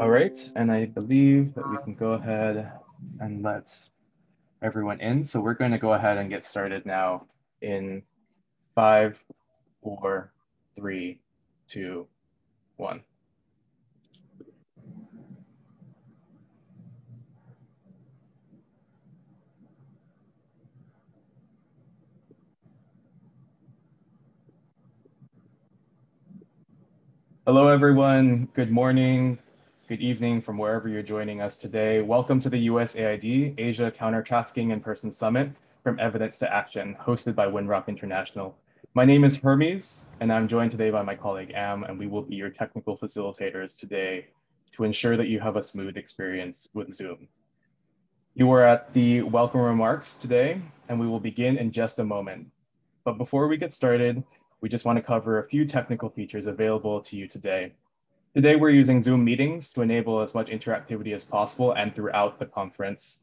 All right, and I believe that we can go ahead and let everyone in. So we're going to go ahead and get started now in 5, 4, 3, 2, 1. Hello, everyone. Good morning, good evening from wherever you're joining us today. Welcome to the USAID Asia Counter-Trafficking in Person Summit from Evidence2Action, hosted by Windrock International. My name is Hermes, and I'm joined today by my colleague Am, and we will be your technical facilitators today to ensure that you have a smooth experience with Zoom. You are at the welcome remarks today, and we will begin in just a moment. But before we get started, we just want to cover a few technical features available to you today. Today, we're using Zoom meetings to enable as much interactivity as possible and throughout the conference.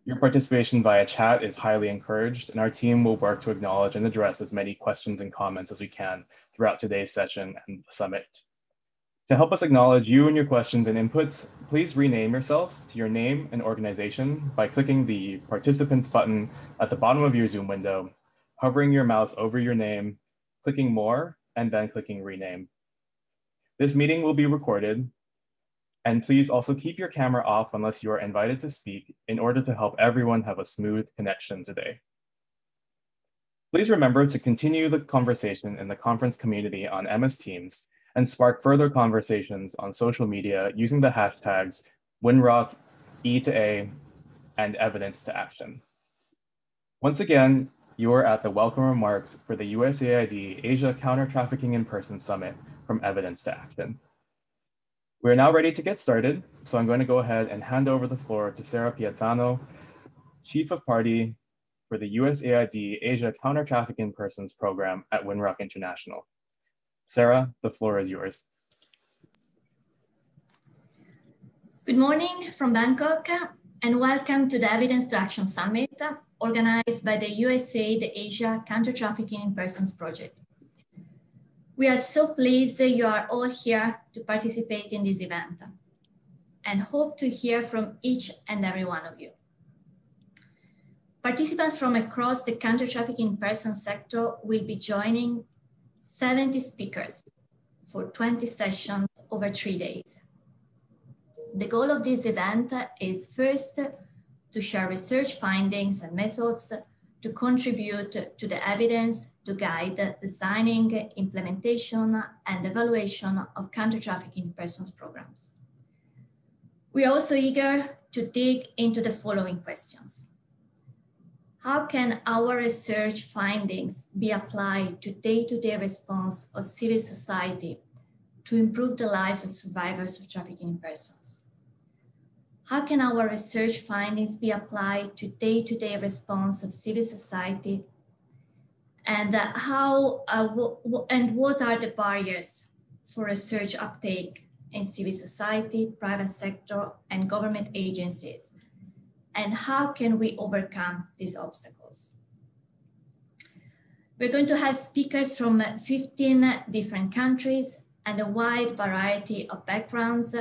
Your participation via chat is highly encouraged, and our team will work to acknowledge and address as many questions and comments as we can throughout today's session and the summit. To help us acknowledge you and your questions and inputs, please rename yourself to your name and organization by clicking the participants button at the bottom of your Zoom window, hovering your mouse over your name, clicking more, and then clicking rename. This meeting will be recorded, and please also keep your camera off unless you are invited to speak in order to help everyone have a smooth connection today. Please remember to continue the conversation in the conference community on MS Teams and spark further conversations on social media using the hashtags Windrock, E2A, and Evidence2Action. Once again, you are at the welcome remarks for the USAID Asia Counter-Trafficking in Person Summit from Evidence2Action. We're now ready to get started, so I'm going to go ahead and hand over the floor to Sarah Piazzano, Chief of Party for the USAID Asia Counter-Trafficking in Persons program at Windrock International. Sarah, the floor is yours. Good morning from Bangkok, and welcome to the Evidence2Action Summit, organized by the USAID Asia Counter-Trafficking in Persons project. We are so pleased that you are all here to participate in this event and hope to hear from each and every one of you. Participants from across the counter-trafficking in persons sector will be joining 70 speakers for 20 sessions over 3 days. The goal of this event is first to share research findings and methods to contribute to the evidence to guide designing, implementation, and evaluation of counter-trafficking persons programs. We are also eager to dig into the following questions. How can our research findings be applied to day-to-day response of civil society to improve the lives of survivors of trafficking in persons? How can our research findings be applied to day-to-day response of civil society? And what are the barriers for research uptake in civil society, private sector, and government agencies? And how can we overcome these obstacles? We're going to have speakers from 15 different countries and a wide variety of backgrounds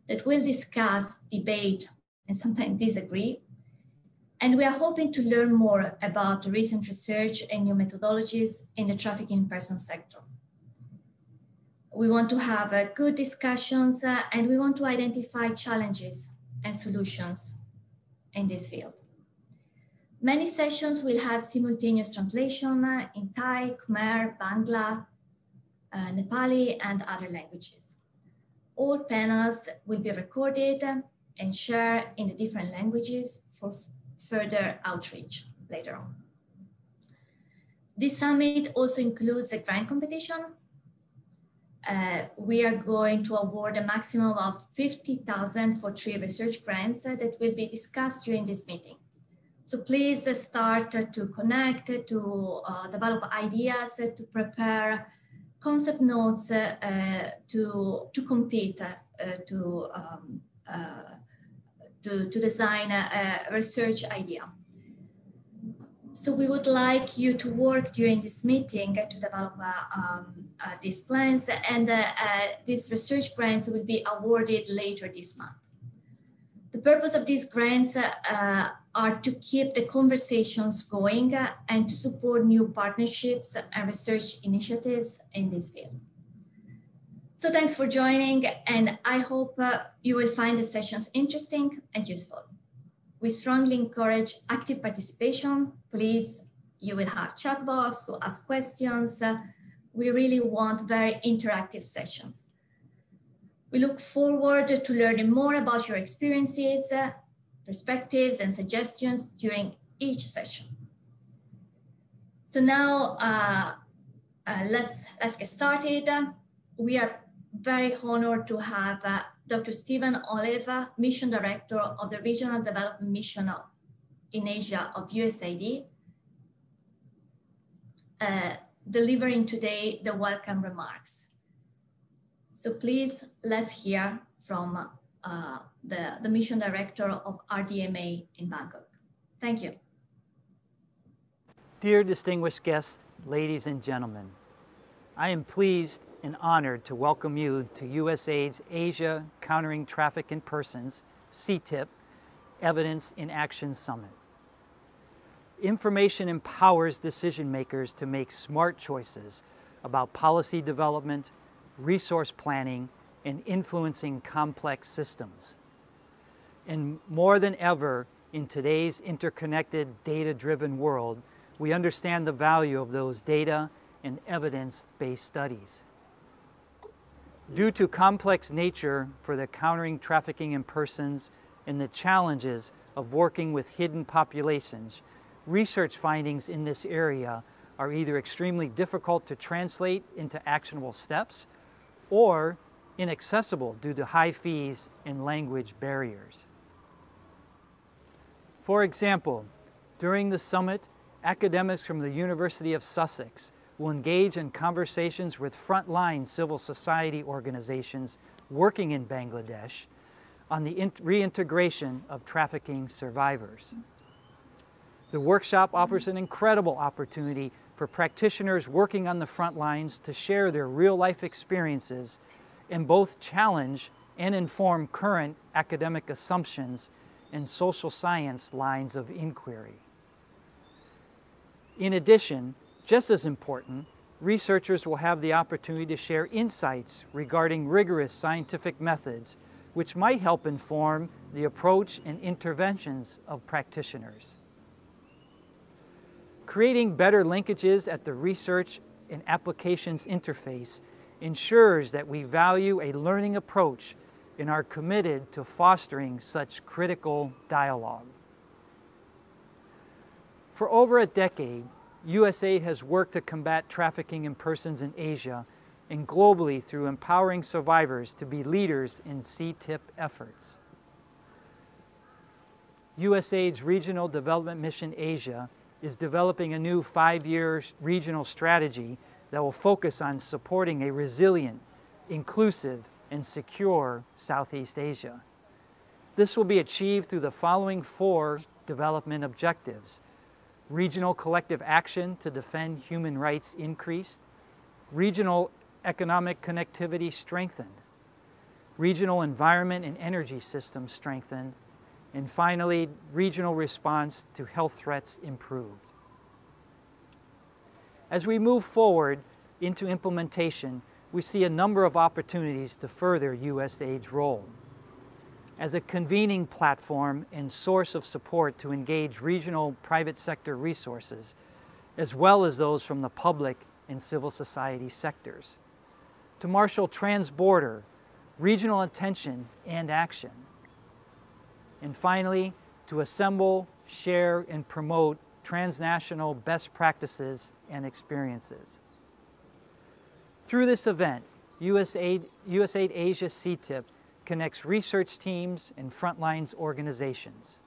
that will discuss, debate, and sometimes disagree. And we are hoping to learn more about recent research and new methodologies in the trafficking in persons sector. We want to have good discussions and we want to identify challenges and solutions in this field. Many sessions will have simultaneous translation in Thai, Khmer, Bangla, Nepali, and other languages. All panels will be recorded and shared in the different languages for further outreach later on. This summit also includes a grant competition. We are going to award a maximum of 50,000 for 3 research grants that will be discussed during this meeting. So please start to connect, to develop ideas, to prepare concept notes to compete, to design a research idea. So we would like you to work during this meeting to develop have these plans, and these research grants will be awarded later this month. The purpose of these grants are to keep the conversations going and to support new partnerships and research initiatives in this field. So thanks for joining, and I hope you will find the sessions interesting and useful. We strongly encourage active participation. Please, you will have chat box to ask questions. We really want very interactive sessions. We look forward to learning more about your experiences, perspectives, and suggestions during each session. So now let's get started. We are very honored to have Dr. Stephen Olive, Mission Director of the Regional Development Mission in Asia of USAID, delivering today the welcome remarks. So please, let's hear from the Mission Director of RDMA in Bangkok. Thank you. Dear distinguished guests, ladies and gentlemen, I am pleased and honored to welcome you to USAID's Asia Countering Traffic in Persons, CTIP, Evidence2Action Summit. Information empowers decision makers to make smart choices about policy development, resource planning, and influencing complex systems. And more than ever, in today's interconnected, data-driven world, we understand the value of those data and evidence-based studies. Due to complex nature for the countering trafficking in persons and the challenges of working with hidden populations, research findings in this area are either extremely difficult to translate into actionable steps or inaccessible due to high fees and language barriers. For example, during the summit, academics from the University of Sussex will engage in conversations with frontline civil society organizations working in Bangladesh on the reintegration of trafficking survivors. The workshop offers an incredible opportunity for practitioners working on the front lines to share their real-life experiences and both challenge and inform current academic assumptions and social science lines of inquiry. In addition, just as important, researchers will have the opportunity to share insights regarding rigorous scientific methods which might help inform the approach and interventions of practitioners. Creating better linkages at the research and applications interface ensures that we value a learning approach and are committed to fostering such critical dialogue. For over a decade, USAID has worked to combat trafficking in persons in Asia and globally through empowering survivors to be leaders in CTIP efforts. USAID's Regional Development Mission Asia is developing a new 5-year regional strategy that will focus on supporting a resilient, inclusive, and secure Southeast Asia. This will be achieved through the following 4 development objectives: regional collective action to defend human rights increased, regional economic connectivity strengthened, regional environment and energy systems strengthened, and finally, regional response to health threats improved. As we move forward into implementation, we see a number of opportunities to further USAID's role as a convening platform and source of support to engage regional private sector resources, as well as those from the public and civil society sectors, to marshal trans-border, regional attention and action, and finally, to assemble, share, and promote transnational best practices and experiences. Through this event, USAID Asia CTIP connects research teams and frontlines organizations.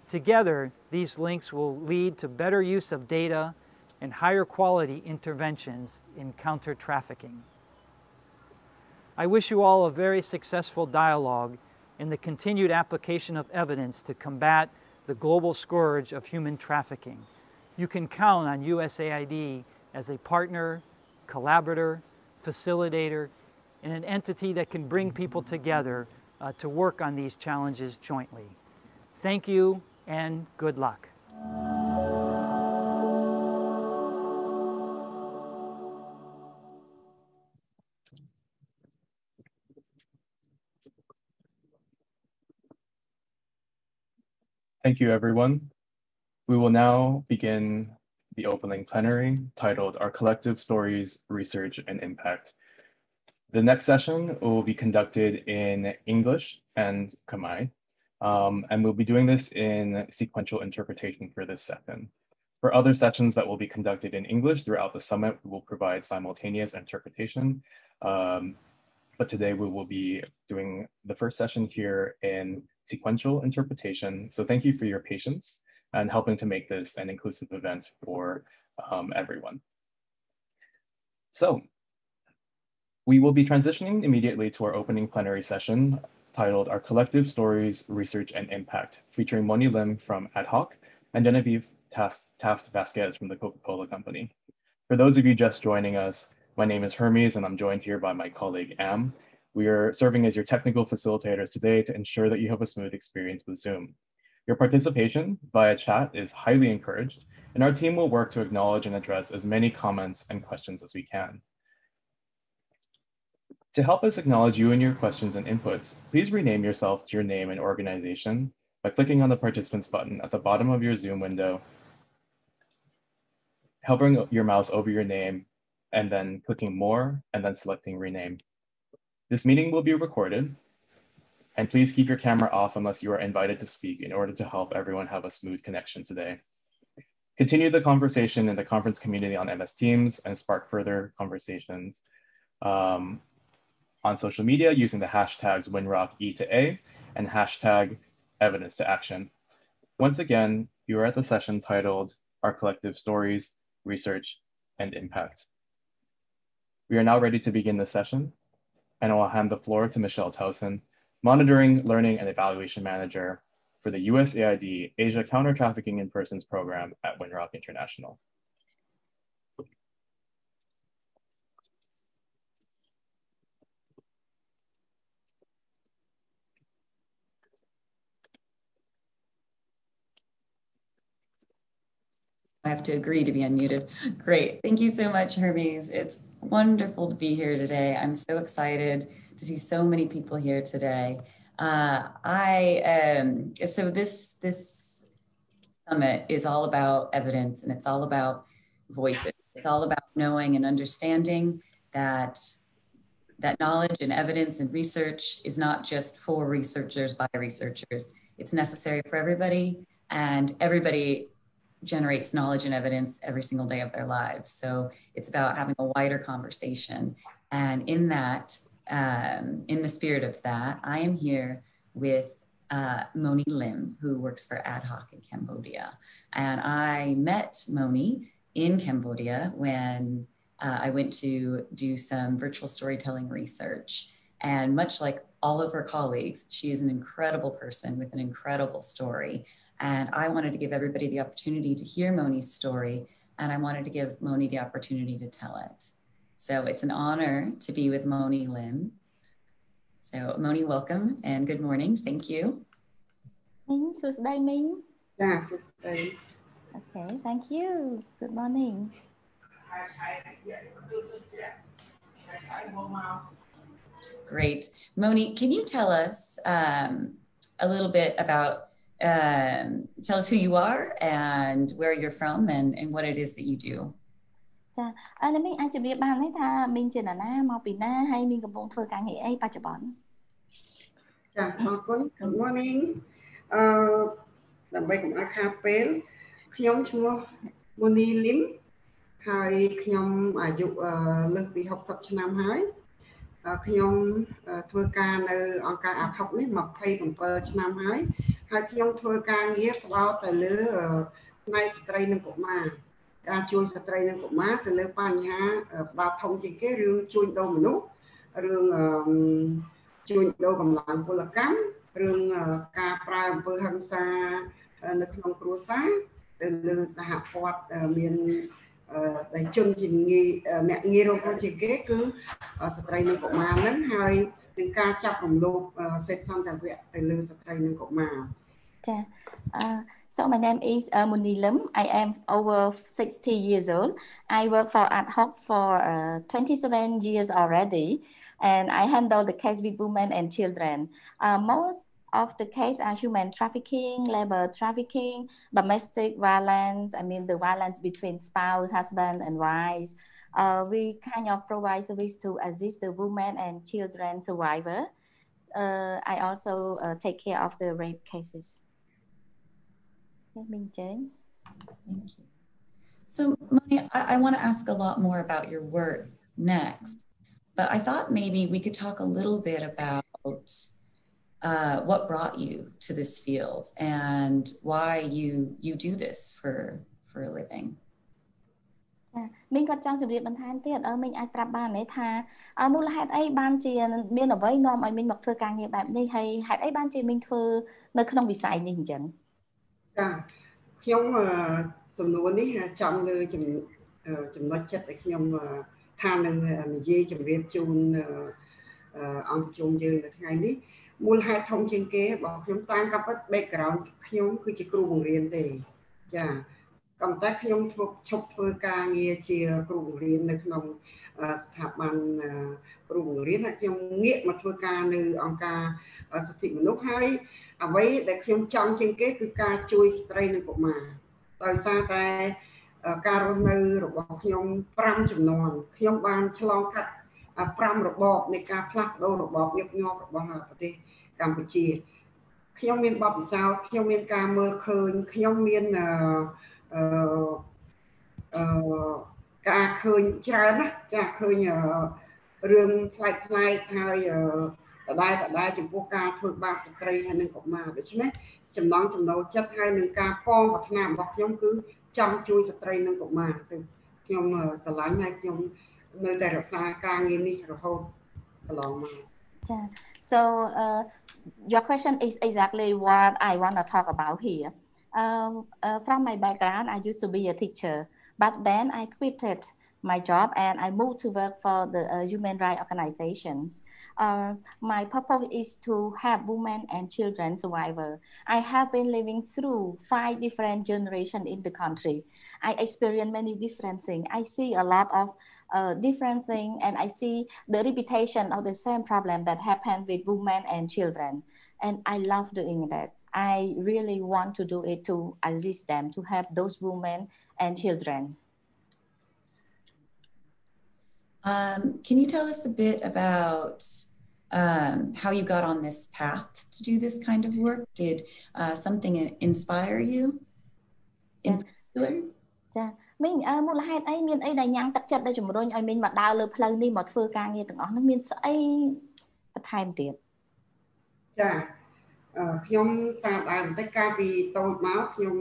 Together, these links will lead to better use of data and higher quality interventions in counter-trafficking. I wish you all a very successful dialogue in the continued application of evidence to combat the global scourge of human trafficking. You can count on USAID as a partner, collaborator, facilitator, and an entity that can bring people together to work on these challenges jointly. Thank you and good luck. Thank you, everyone. We will now begin the opening plenary titled Our Collective Stories, Research, and Impact. The next session will be conducted in English and Khmer, and we'll be doing this in sequential interpretation for this session. For other sessions that will be conducted in English throughout the summit, we will provide simultaneous interpretation. But today we will be doing the first session here in sequential interpretation. So thank you for your patience and helping to make this an inclusive event for everyone. So we will be transitioning immediately to our opening plenary session titled Our Collective Stories, Research, and Impact, featuring Moni Lim from Ad Hoc and Genevieve Taft-Vasquez from the Coca-Cola Company. For those of you just joining us, my name is Hermes and I'm joined here by my colleague Am. We are serving as your technical facilitators today to ensure that you have a smooth experience with Zoom. Your participation via chat is highly encouraged, and our team will work to acknowledge and address as many comments and questions as we can. To help us acknowledge you and your questions and inputs, please rename yourself to your name and organization by clicking on the participants button at the bottom of your Zoom window, hovering your mouse over your name, and then clicking more, and then selecting rename. This meeting will be recorded, and please keep your camera off unless you are invited to speak in order to help everyone have a smooth connection today. Continue the conversation in the conference community on MS Teams and spark further conversations on social media using the hashtags WinRockE2A and hashtag Evidence2Action. Once again, you are at the session titled Our Collective Stories, Research, and Impact. We are now ready to begin the session, and I will hand the floor to Michelle Towson, Monitoring, Learning, and Evaluation Manager for the USAID Asia Counter-Trafficking in Persons Program at Winrock International. I have to agree to be unmuted. Great. Thank you so much, Hermes. It's wonderful to be here today. I'm so excited to see so many people here today. So this summit is all about evidence, and it's all about voices. It's all about knowing and understanding that knowledge and evidence and research is not just for researchers by researchers. It's necessary for everybody, and everybody generates knowledge and evidence every single day of their lives. So it's about having a wider conversation. And in that, in the spirit of that, I am here with Moni Lim, who works for Ad Hoc in Cambodia. And I met Moni in Cambodia when I went to do some virtual storytelling research. And much like all of her colleagues, she is an incredible person with an incredible story. And I wanted to give everybody the opportunity to hear Moni's story, and I wanted to give Moni the opportunity to tell it. So it's an honor to be with Moni Lim. So Moni, welcome and good morning. Thank you. Okay, thank you. Good morning. Great. Moni, can you tell us a little bit about tell us who you are and where you're from and what it is that you do. ចា៎អ្នកមីងអាចជម្រាបបានទេថាមីងជានរណាមកពីណាហើយមីងកំពុងធ្វើការងារអីបច្ចុប្បន្ន ចា៎អរគុណ Good morning ដើម្បីកុំឲ្យខាតពេលខ្ញុំឈ្មោះ Moni Lim ហើយខ្ញុំអាយុលើសពី60ឆ្នាំហើយខ្ញុំធ្វើការនៅអង្គការអាខុកនេះ27ឆ្នាំហើយខ្ញុំធ្វើការងារផ្ដោតទៅលើផ្នែកស្ត្រីនិងកុមារការជួយស្ត្រីនិងកុមារទៅលើបញ្ហាផ្ដោតធំជាងគេរឿងជួញដូរមនុស្សរឿងជួញដូរកម្លាំងពលកម្មរឿងការប្រើអំពើហិង្សានៅក្នុងគ្រួសារទៅលើសហព័ន្ធមាន ដែលជនជាអ្នកងាយរងគ្រោះជាងគេគឺស្ត្រីនិងកុមារហ្នឹងហើយនឹងការចាប់រំលោភសេដ្ឋសន្តិវៈទៅលើស្ត្រីនិងកុមារ ចា៎ So my name is Muni Lim. I am over 60 years old. I work for ad hoc for 27 years already, and I handle the case with women and children. Most of the case are human trafficking, labor trafficking, domestic violence. I mean the violence between spouse, husband, and wives. We kind of provide service to assist the women and children survivor. I also take care of the rape cases. Thank you. So, Moni, I want to ask a lot more about your work next, but I thought maybe we could talk a little bit about what brought you to this field and why you do this for a living. មីងក៏ចង់ជម្រាបបន្ថែមទៀតមីងអាចប្រាប់បានទេថាមូលហេតុអីបានជាមានអ្វីនាំឲ្យមីងមកធ្វើការងារបែបនេះហើយហេតុអីបានជាមីងធ្វើនៅក្នុងវិស័យនេះអញ្ចឹង ចាខ្ញុំសំណួរនេះចំលើចំណុចចិត្តដែលខ្ញុំថានឹងនិយាយជម្រាបជូនអង្គប្រជុំយើងនៅថ្ងៃនេះមូលហេតុធំជាងគេរបស់ខ្ញុំតាមកាប់ background ខ្ញុំគឺជាគ្រូបង្រៀនទេចាក៏តែខ្ញុំឈប់ធ្វើការងារជាគ្រូបង្រៀននៅក្នុងស្ថាប័នគ្រូបង្រៀនហើយខ្ញុំងាកមកធ្វើការនៅអង្គការសិទ្ធិមនុស្សហើយអ្វីដែលខ្ញុំចង់ជាងគេគឺការជួយស្ត្រីនិងកុមារដោយសារតែការរស់នៅរបស់ខ្ញុំ5ជំនាន់ខ្ញុំបានឆ្លងកាត់5របបនៃការផ្លាស់ប្ដូររបបញឹកញាប់របស់ប្រទេសកម្ពុជាខ្ញុំមានបទពិសោធន៍ខ្ញុំមានការមើលឃើញខ្ញុំមានការឃើញច្រើនណាស់ចាឃើញរឿងផ្លែកហើយដដែលចំពោះការធ្វើបាបស្ត្រីហើយនិងកុមារដូច្នេះចំណង់ចំណូលចិត្តហើយនឹងការប៉ងប្រាថ្នារបស់ខ្ញុំគឺចង់ជួយស្ត្រីនិងកុមារទៅខ្ញុំស្រឡាញ់ហើយខ្ញុំនៅតែរក្សាការងារនេះរហូតកន្លងមកចា So your question is exactly what I want to talk about here. From my background, I used to be a teacher, but then I quitted my job and I moved to work for the human rights organizations. My purpose is to help women and children survivor. I have been living through 5 different generations in the country. I experience many different things. I see a lot of different things, and I see the repetition of the same problem that happen with women and children. And I love doing that. I really want to do it to assist them, to help those women and children. Can you tell us a bit about how you got on this path to do this kind of work? Did something inspire you in particular? ចាមីងមូលហេតុអីមានអីដែលញ៉ាំងទឹកចិត្តដែលជំរុញឲ្យមីងមកដើរលើផ្លូវនេះមកធ្វើការងារទាំងអស់នោះមានស្អីបន្ថែមទៀតចាខ្ញុំសារដើមបន្តិចកាលពីតូចមកខ្ញុំ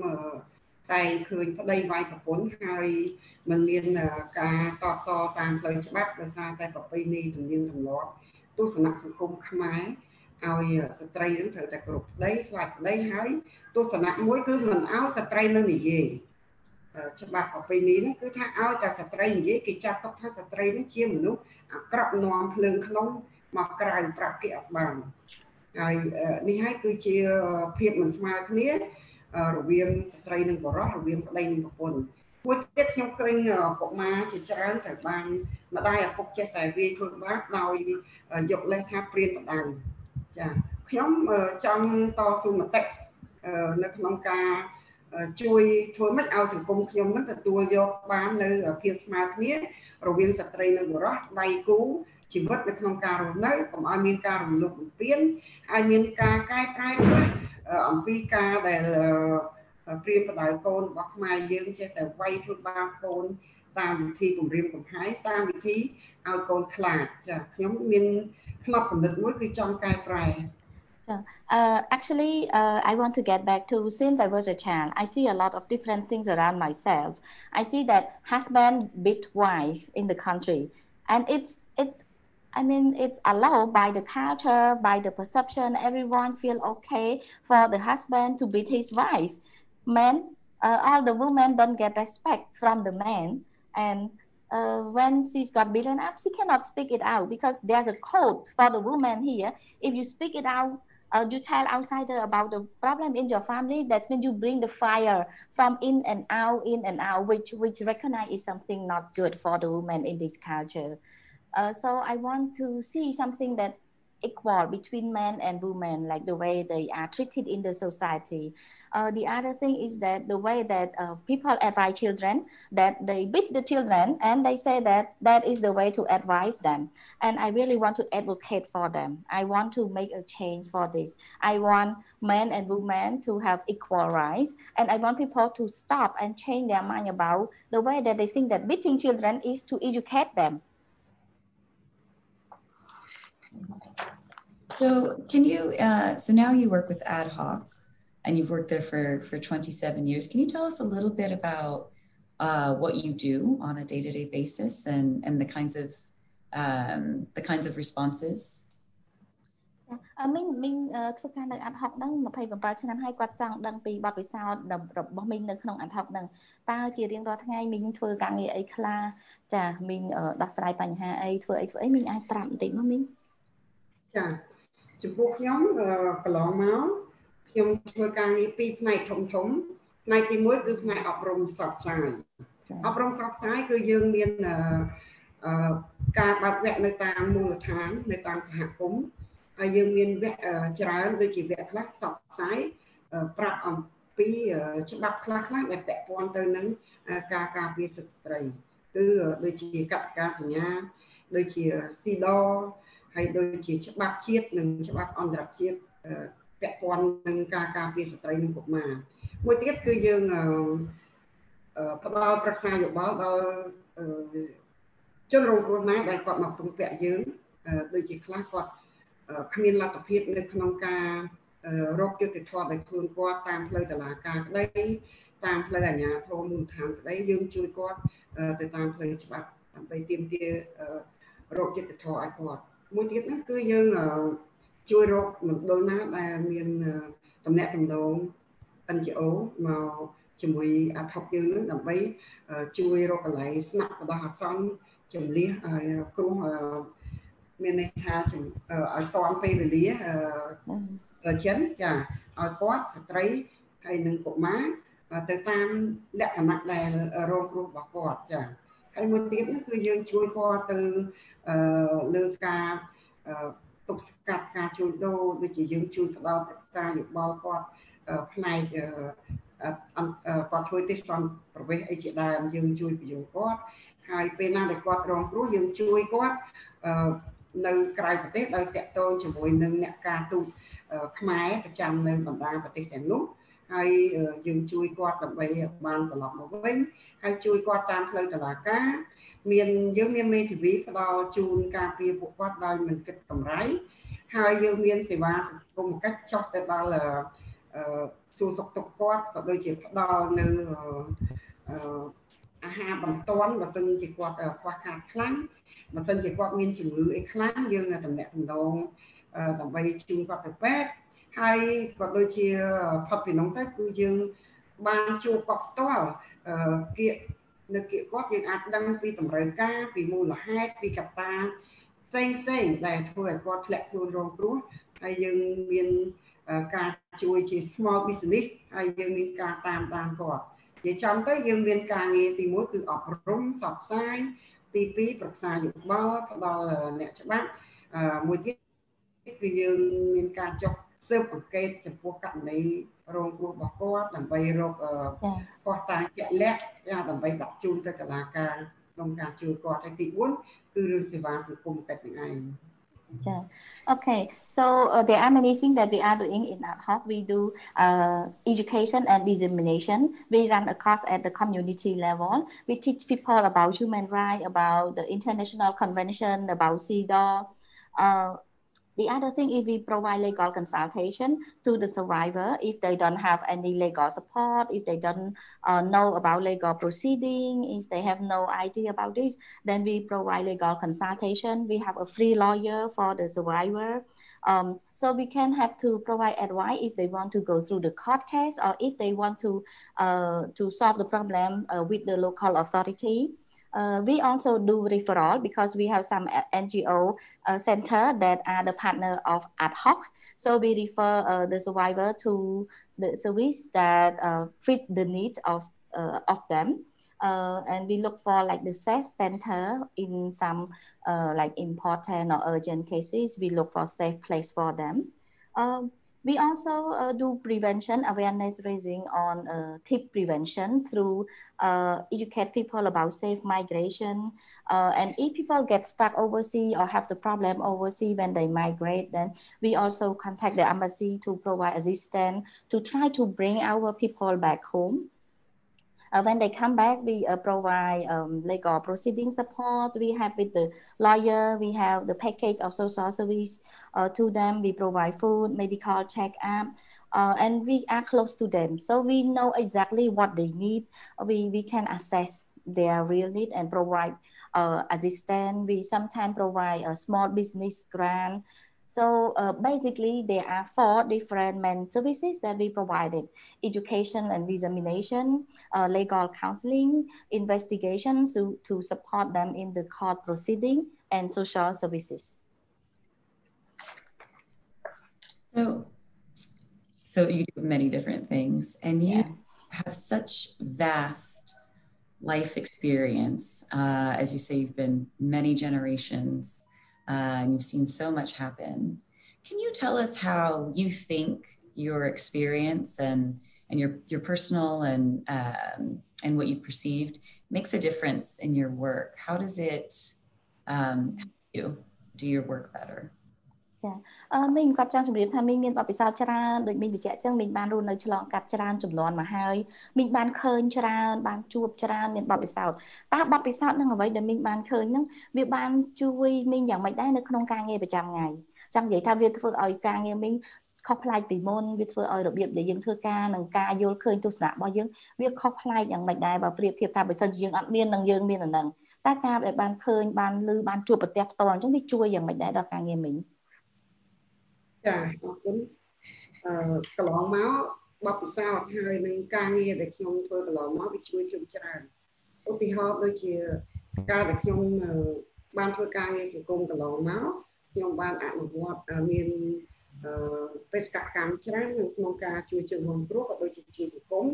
តែឃើញប្តីវាយប្រពន្ធហើយមិនមានការតបតតាមផ្លូវច្បាប់ដោយសារតែប្រពៃណីទំនៀមទម្លាប់ទស្សនៈសង្គមខ្មែរឲ្យស្ត្រីនឹងត្រូវតែគ្រប់ប្តីខ្លាចប្តីហើយទស្សនៈមួយគឺមិនឲ្យស្ត្រីនឹងនិយាយច្បាប់ប្រពៃណីហ្នឹងគឺថាឲ្យតែស្ត្រីនិយាយគេចាត់ទុកថាស្ត្រីនឹងជាមនុស្សអាក្រក់នាំភ្លើងក្នុងមកក្រៅប្រាប់គេអត់បានហើយនេះហើយគឺជាភាពមិនស្មើគ្នារវាងស្ត្រីនិងបុរសរវាងប្តីនិងប្រពន្ធមួយទៀតខ្ញុំឃើញកុមារជាច្រើនត្រូវបានម្ដាយឪពុកចេះតែវាយធ្វើបាបដោយយកលេសថាព្រានម្ដៅចាខ្ញុំចង់តស៊ូមតិនៅក្នុងការជួយធ្វើម៉េចឲ្យសង្គមខ្ញុំនឹងទទួលយកបាននៅភាពស្មើគ្នារវាងស្ត្រីនិងបុរសដៃគូជីវិតនៅក្នុងការរស់នៅកុំឲ្យមានការរំលោភបំពានហើយមានការកែប្រែខ្លះអំពីការដែលព្រានបដៅកូនរបស់ខ្មែរយើងចេះតែវាយធ្វើបាបកូនតាមវិធីគម្រាមកំហែងតាមវិធីឲ្យកូនខ្លាចចាខ្ញុំមានផ្នត់គំនិតមួយគឺចង់កែប្រែSo, actually, I want to get back to since I was a child, I see a lot of different things around myself. I see that husband beat wife in the country, and it's allowed by the culture, by the perception. Everyone feel okay for the husband to beat his wife. Men, all the women don't get respect from the man. And when she's got beaten up, she cannot speak it out because there's a code for the woman here. If you speak it out, you tell outsider about the problem in your family, that's when you bring the fire from in and out, which recognize is something not good for the woman in this culture. So I want to see something that equal between men and women, like the way they are treated in the society. The other thing is that the way that people advise children, that they beat the children and they say that that is the way to advise them. And I really want to advocate for them. I want to make a change for this. I want men and women to have equal rights. And I want people to stop and change their mind about the way that they think that beating children is to educate them. So can you, so now you work with Ad Hoc and you've worked there for 27 years. Can you tell us a little bit about what you do on a day-to-day basis and the kinds of responses? មីងធ្វើការនៅ ad hoc ហ្នឹង27ឆ្នាំហើយគាត់ចង់ដឹងពីបទពិសោធន៍របស់មីងនៅក្នុង ad hoc ហ្នឹងតើជារៀងរាល់ថ្ងៃមីងធ្វើការងារអីខ្លះចាមីងដោះស្រាយបញ្ហាអីធ្វើអីមីងអាចប្រាប់បន្តិចមកមីងចាចំពោះខ្ញុំកន្លងមកខ្ញុំធ្វើការងារពីរផ្នែកធំៗផ្នែកទី1គឺផ្នែកអប់រំផ្សព្វផ្សាយអប់រំផ្សព្វផ្សាយគឺយើងមានការបើកវគ្គនៅតាមមូលដ្ឋាននៅតាមសហគមន៍ហើយយើងមានវគ្គច្រើនដូចជាវគ្គខ្លះផ្សព្វផ្សាយប្រាប់អំពីច្បាប់ខ្លះៗដែលពាក់ព័ន្ធទៅនឹងការការពារសិទ្ធិស្ត្រីគឺដូចជាកតិកាសញ្ញាដូចជាស៊ីដហើយដូចជាច្បាប់ជាតិនិងច្បាប់អន្តរជាតិពាក់ព័ន្ធនឹងការការពារស្ត្រីនិងកុមារមួយទៀតគឺយើងផ្ដល់ប្រឹក្សាយោបល់ដល់ជនរងគ្រោះណាដែលគាត់មកពឹងពាក់យើងដូចជាខ្លះគាត់គ្មានលទ្ធភាពនៅក្នុងការរកយុត្តិធម៌ដោយខ្លួនគាត់តាមផ្លូវតុលាការក្តីតាមផ្លូវអាជ្ញាធរមូលដ្ឋានក្តីយើងជួយគាត់ទៅតាមផ្លូវច្បាប់ដើម្បីទាមទាររកយុត្តិធម៌ឲ្យគាត់មួយទៀតហ្នឹងគឺយើងជួយរកមណ្ឌលណាដែលមានតំណែងតំណង NGO មកជាមួយអាថុកយើងនឹងដើម្បីជួយរកកន្លែងស្នាក់បណ្ដោះអាសន្នជំនះគ្រោះមានន័យថាឲ្យតាន់ពេលវេលាចិនចាឲ្យគាត់ស្ត្រីហើយនិងកុមារទៅតាមលក្ខណៈដែលរងគ្រោះរបស់គាត់ចាហើយមួយទៀតនោះគឺយើងជួយគាត់ទៅលើការទប់ស្កាត់ការជួញដូរដូចជាយើងជួយផ្ដល់ប្រឹក្សាយោបល់គាត់ផ្នែកគាត់ធ្វើទេសចរប្រវេសអីជាដើមយើងជួយពន្យល់គាត់ហើយពេលណាដែលគាត់រងគ្រោះយើងជួយគាត់នៅក្រៅប្រទេសដោយតាក់ទងជាមួយនឹងអ្នកការទូតខ្មែរប្រចាំនៅបណ្ដាប្រទេសទាំងនោះហើយយើងជួយគាត់ដើម្បីបានត្រឡប់មកវិញហើយជួយគាត់តាមផ្លូវតុលាការយើងមានមេធាវីផ្ដល់ជូនការពារពួកគាត់ដោយមិនគិតកម្រៃហើយយើងមានសេវាសង្គមកិច្ចចុះទៅដល់សួរសុខទុក្ខគាត់ក៏ដូចជាផ្ដល់នៅអាហារបន្ទាន់បើសិនជាគាត់ខ្វះខាតខ្លាំងបើសិនជាគាត់មានជំងឺអីខ្លាំងយើងតំណាក់តំណងដើម្បីជូនគាត់ទៅពេទ្យហើយក៏ដូចជាផុតពីនោះទៅគឺយើងបានជួបគាត់ផ្ទាល់នៅគៀកគាត់យើងអាចដឹងពីតម្រូវការពីមូលហេតុពីកត្តាផ្សេងដែលធ្វើឲ្យគាត់ធ្លាក់ខ្លួនរងគ្រោះហើយយើងមានការជួយជា small business ហើយយើងមានការតាមដានគាត់និយាយចំទៅយើងមានការងារទី1គឺអប់រំផ្សព្វផ្សាយទី2ប្រឹក្សាយោបល់ផ្ដល់អ្នកច្បាប់មួយទៀតគឺយើងមានការចុះស៊ើបអង្កេតចំពោះករណីរងគ្រោះរបស់គាត់ដើម្បីរកភស្តុតាងជាក់លាក់ដើម្បីដាក់ជូនទៅតុលាការក្នុងការជួយគាត់ហើយទី4គឺរឿងសេវាសង្គមកិច្ចនឹងឯង Okay, so there are many things that we are doing in ad hoc. We do education and dissemination. We run a course at the community level. We teach people about human rights, about the international convention, about CEDAW. The other thing is we provide legal consultation to the survivor if they don't have any legal support, if they don't know about legal proceeding, if they have no idea about this, then we provide legal consultation. We have a free lawyer for the survivor. So we can have to provide advice if they want to go through the court case or if they want to solve the problem with the local authority. We also do referral because we have some NGO center that are the partner of ad hoc. So we refer the survivor to the service that fit the need of them. And we look for like the safe center in some like important or urgent cases. We look for safe place for them. We also do prevention awareness raising on tip prevention through educate people about safe migration. And if people get stuck overseas or have the problem overseas when they migrate, then we also contact the embassy to provide assistance to try to bring our people back home. When they come back, we provide legal proceeding support. We have with the lawyer, we have the package of social service to them. We provide food, medical check-up, and we are close to them. So we know exactly what they need. We can assess their real need and provide assistance. We sometimes provide a small business grant. So basically, there are 4 different main services that we provided: education and examination, legal counseling, investigation to support them in the court proceeding, and social services. So you do many different things, and you have such vast life experience. As you say, you've been many generations. And you've seen so much happen. Can you tell us how you think your experience and your personal and what you've perceived makes a difference in your work? How does it help you do your work better? មីងគាត់ចង់ជម្រាបថាមីងមានបទពិសោធន៍ច្រើនដូចមីងបញ្ជាក់ចឹងមីងបានរស់នៅឆ្លងកាត់ច្រើនចំនួនមកហើយមីងបានឃើញច្រើនបានជួបច្រើនមានបទពិសោធន៍តើបទពិសោធន៍នឹងអ្វីដែលមីងបានឃើញហ្នឹងវាបានជួយមីងយ៉ាងម៉េចដែរនៅក្នុងការងារប្រចាំថ្ងៃចង់និយាយថាវាធ្វើឲ្យការងារមីងខុសប្លែកពីមុនវាធ្វើឲ្យរបៀបដែលយើងធ្វើការនិងការយល់ឃើញទស្សនៈរបស់យើងវាខុសប្លែកយ៉ាងម៉េចដែរបើប្រៀបធៀបថាបើសិនជាយើងអត់មាននឹងយើងមានអាហ្នឹងតែការដែលបានឃើញបានឮបានជួបប្រទះផ្ទាល់អញ្ចឹងវាជួយយ៉ាងម៉េចដែរដល់ការងារមីង ចាអរគុណកន្លងមកបបពិសោធន៍ហើយនឹងការងារដែលខ្ញុំធ្វើកន្លងមកវាជួយខ្ញុំច្រើនឧទាហរណ៍ដូចជាការដែលខ្ញុំបានធ្វើការងារសង្គមកន្លងមកខ្ញុំបានអនុវត្តមានបេសកកម្មច្រើនក្នុងការជួយជនរងគ្រោះក៏ដូចជាជួយសង្គម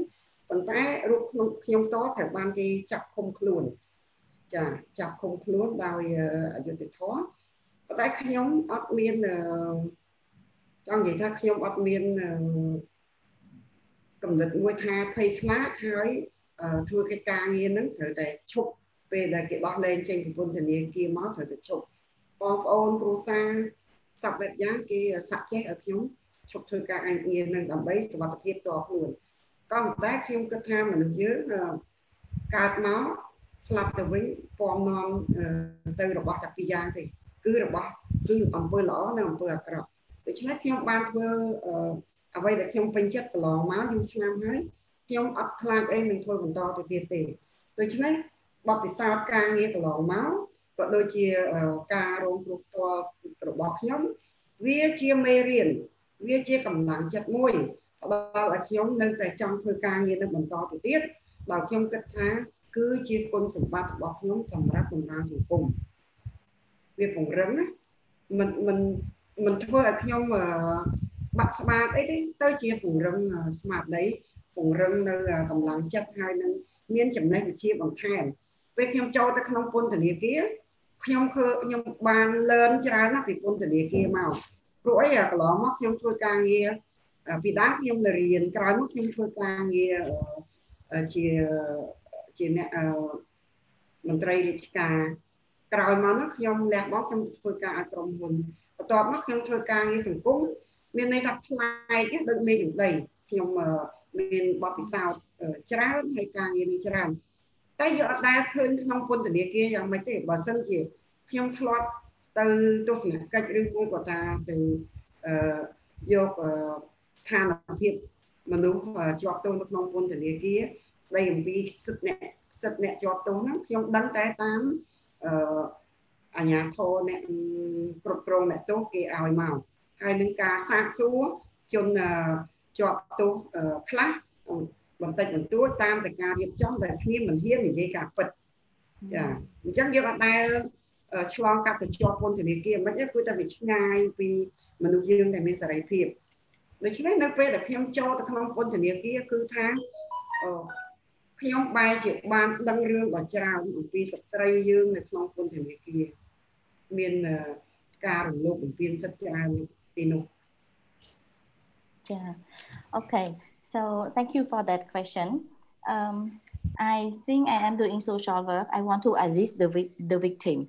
ប៉ុន្តែរូបខ្ញុំតត្រូវបានគេចាប់ឃុំខ្លួនចាចាប់ឃុំខ្លួនដោយអយុត្តិធម៌ប៉ុន្តែខ្ញុំអត់មានចង់និយាយថាខ្ញុំអត់មានកំណត់មួយថាភ័យខ្លាចហើយធ្វើកិច្ចការងារហ្នឹងត្រូវតែឈប់ពេលដែលគេបោះលែងចេញពីពន្ធនាគារមកត្រូវតែឈប់បងប្អូនគ្រួសារសពបែបយ៉ាងគេសាក់ចេះឲ្យខ្ញុំឈប់ធ្វើការងារហ្នឹងដើម្បីសុវត្ថិភាពតខ្លួនក៏ប៉ុន្តែខ្ញុំគិតថាមនុស្សយើងកើតមកស្លាប់ទៅវិញពំនាំទៅរបស់តែពីរយ៉ាងទេគឺអំពើល្អនិងអំពើអាក្រក់ដូច្នេះខ្ញុំបានធ្វើអ្វីដែលខ្ញុំពេញចិត្តកន្លងមកយូរឆ្នាំហើយខ្ញុំអត់ខ្លាចអីនឹងធ្វើបន្តទៅទៀតទេដូច្នេះបទពិសោធន៍ការងារកន្លងមកក៏ដូចជាការរងគ្រោះផ្ទាល់របស់ខ្ញុំវាជាមេរៀនវាជាកម្លាំងចិត្តមួយផ្ដល់ឲ្យខ្ញុំនៅតែចង់ធ្វើការងារនឹងបន្តទៅទៀតដោយខ្ញុំគិតថាគឺជាគុណសម្បត្តិរបស់ខ្ញុំសម្រាប់បម្រើសង្គមវាពង្រឹងណាមិនធ្វើឲ្យខ្ញុំបាក់ស្បាតអីទេទៅជាពង្រឹងស្មារតីពង្រឹងនៅកម្លាំងចិត្តហើយនឹងមានចំណេះវិជ្ជាបន្ថែមពេលខ្ញុំចូលទៅក្នុងពន្ធនាគារខ្ញុំបានលឺច្រើនណាស់ពីពន្ធនាគារមកព្រោះអីកន្លងមកខ្ញុំធ្វើការងារពីដើមខ្ញុំរៀនក្រោយមកខ្ញុំធ្វើការងារជាអ្នកមន្ត្រីរាជការក្រោយមកនោះខ្ញុំលះបង់ខ្ញុំធ្វើការឲ្យក្រុមហ៊ុនបន្ទាប់មកខ្ញុំធ្វើការងារសង្គមមានន័យថាផ្នែកដូចមេរំដីខ្ញុំមានបទពិសោធន៍ច្រើនហើយការងារនេះច្រើនតែយកអត់ដែលឃើញក្នុងពន្ធនាគារយ៉ាងម៉េចទេបើសិនជាខ្ញុំធ្លាប់ទៅទស្សនកិច្ចឬមួយក៏ថាទៅយកស្ថានភាពមនុស្សជាប់ទោសនៅក្នុងពន្ធនាគារស្ដីអំពីសិទ្ធិអ្នកជាប់ទោសហ្នឹងខ្ញុំដឹងតែតាមអាជ្ញាធរអ្នកគ្រប់គ្រងអ្នកទោសគេឲ្យមកហើយនឹងការសាកសួរជនជាប់ទោសខ្លះបន្តិចបន្តួចតាមតែការរៀបចំដែលគ្នាមិនហ៊ាននិយាយការពិត ចាអញ្ចឹងយើងអត់ដែលឆ្លងកាត់ទៅជាប់ពន្ធនាគារមិនទេគឺតែវាឆ្ងាយពីមនុស្សយើងដែលមានសេរីភាពដូច្នេះនៅពេលដែលខ្ញុំចូលទៅក្នុងពន្ធនាគារគឺថាខ្ញុំបែរជាបានដឹងរឿងដ៏ច្រើនអំពីស្ត្រីយើងនៅក្នុងពន្ធនាគារមានការរំលោភបំពានសិទ្ធិច្រើនទីនោះ Okay, so thank you for that question. I think I am doing social work. I want to assist the victim.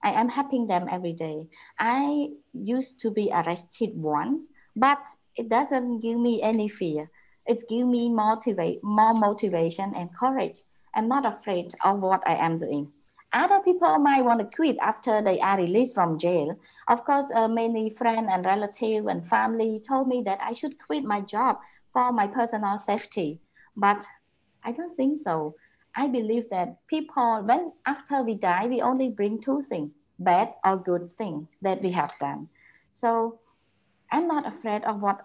I am helping them every day. I used to be arrested once, but it doesn't give me any fear. It gives me more motivation and courage. I'm not afraid of what I am doing. Other people might want to quit after they are released from jail. Of course, many friends and relatives and family told me that I should quit my job for my personal safety. But I don't think so. I believe that people, when after we die, we only bring two things, bad or good things that we have done. So I'm not afraid of what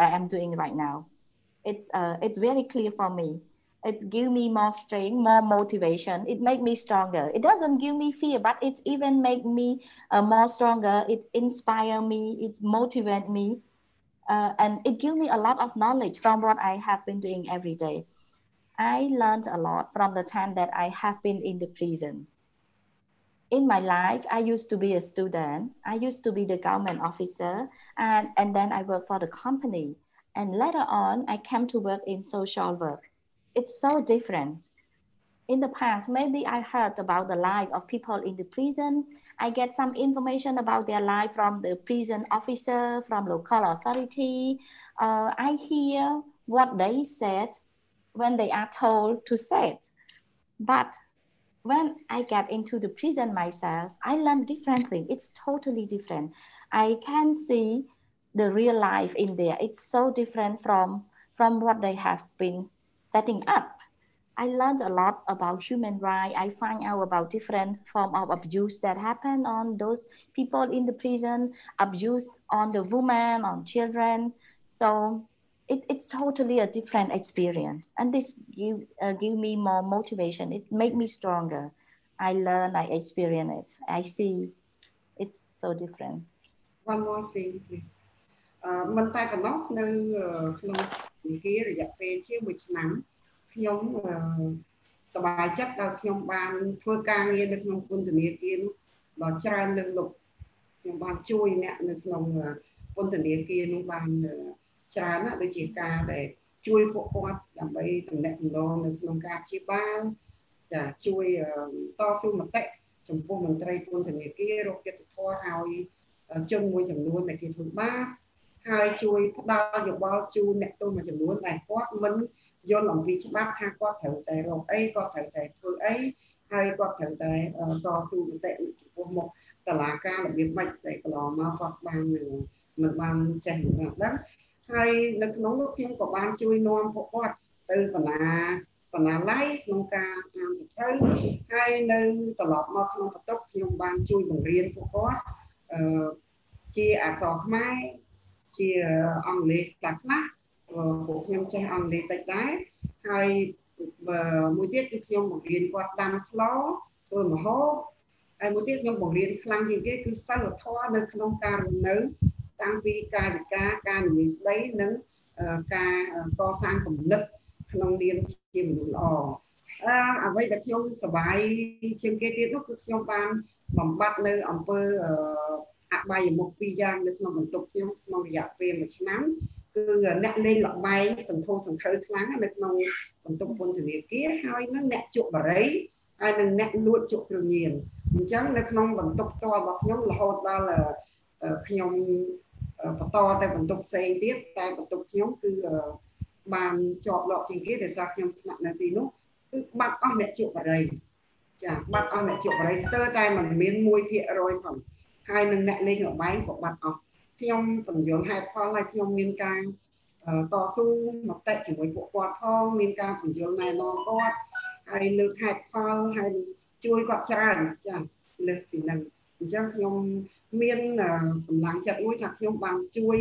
I am doing right now. It's very clear for me. It gives me more strength, more motivation. It makes me stronger. It doesn't give me fear, but it even makes me more stronger. It inspires me. It motivates me. And it gives me a lot of knowledge from what I have been doing every day. I learned a lot from the time that I have been in the prison. In my life, I used to be a student. I used to be the government officer, and then I worked for the company. And later on, I came to work in social work. It's so different. In the past, maybe I heard about the life of people in the prison. I get some information about their life from the prison officer, from local authority. I hear what they said when they are told to say it. But when I get into the prison myself, I learn different things. It's totally different. I can see the real life in there. It's so different from what they have been setting up. I learned a lot about human rights. I find out about different forms of abuse that happen on those people in the prison, abuse on the women, on children. So it's totally a different experience. And this give me more motivation. It make me stronger. I learn, I experience it. I see it's so different. One more thing, please. មិនតែប៉ុណ្ណោះនៅក្នុងវិគារយៈពេលជា1ឆ្នាំខ្ញុំសប្បាយចិត្តដែលខ្ញុំបានធ្វើការងារនៅក្នុងពន្ធនាគារនោះដ៏ច្រើនលើកលុបខ្ញុំបានជួយអ្នកនៅក្នុងពន្ធនាគារនោះបានច្រើនណាស់ដូចជាការដែលជួយពួកគាត់ដើម្បីតំណែងនៅក្នុងការព្យាបាលចាជួយតស៊ូមតិចំពោះមន្ត្រីពន្ធនាគាររកយុត្តិធម៌ឲ្យជនមួយចំនួនដែលគេធ្វើបាបហើយជួយផ្ដល់យោបល់ជូនអ្នកទោសមួយចំនួនដែលគាត់មិនយល់អំពីច្បាប់ថាគាត់ត្រូវតែរកអីគាត់ត្រូវតែធ្វើអីហើយគាត់ត្រូវតែតស៊ូមតិចំពោះមុខតុលាការរបៀបម៉េចតែកន្លងមកគាត់បានមិនបានចេះមិនបានដឹងហើយនៅក្នុងនោះខ្ញុំក៏បានជួយនាំពួកគាត់ទៅបណ្ណាល័យក្នុងការអានសៀវភៅហើយនៅត្រឡប់មកក្នុងបន្ទប់ខ្ញុំបានជួយបង្រៀនពួកគាត់ជាអក្សរខ្មែរជាអង់គ្លេសខ្លះពួកខ្ញុំចេះអង់គ្លេសតិចដែរហើយមួយទៀតគឺខ្ញុំបង្រៀនគាត់ដាំស្លធ្វើម្ហូបហើយមួយទៀតខ្ញុំបង្រៀនខ្លាំងជាងគេគឺសិលធម៌នៅក្នុងការរស់នៅតាំងពីកាយវិការការនិយាយស្ដីនិងការកសាងគំនិតក្នុងនាមជាមនុស្សល្អអ្វីដែលខ្ញុំសប្បាយជាងគេទៀតនោះគឺខ្ញុំបានបំបត្តិនៅអំពើអបាយមុខ2យ៉ាងនៅក្នុងបន្ទប់ខ្ញុំក្នុងរយៈពេល1ឆ្នាំគឺអ្នកលេងល្បែងសន្ធោសន្ធៅខ្លាំងនៅក្នុងបន្ទប់ពន្ធនាគារហើយនឹងអ្នកជក់បារីហើយនឹងអ្នកលួចជក់គ្រឿងញៀនអញ្ចឹងនៅក្នុងបន្ទប់ផ្ទាល់របស់ខ្ញុំរហូតដល់ខ្ញុំបន្តទៅបន្ទប់ផ្សេងទៀតតែបន្ទប់ខ្ញុំគឺបានជាប់លក់ជាងគេដោយសារខ្ញុំស្នាក់នៅទីនោះគឺបាត់អស់អ្នកជក់បារីចាបាត់អស់អ្នកជក់បារីស្ទើរតែមិនមាន 1% ផងហើយនឹងអ្នកលេងល្បែងក៏បាត់អស់ខ្ញុំបញ្យល់ហេតុផលហើយខ្ញុំមានការតស៊ូមតិជាមួយពួកគាត់ផងមានការបញ្យល់ណែនាំគាត់ហើយលើកហេតុផលហើយជួយគាត់ច្រើនចាលើកពីនឹងអញ្ចឹងខ្ញុំមានកម្លាំងចិត្តមួយថាខ្ញុំបានជួយ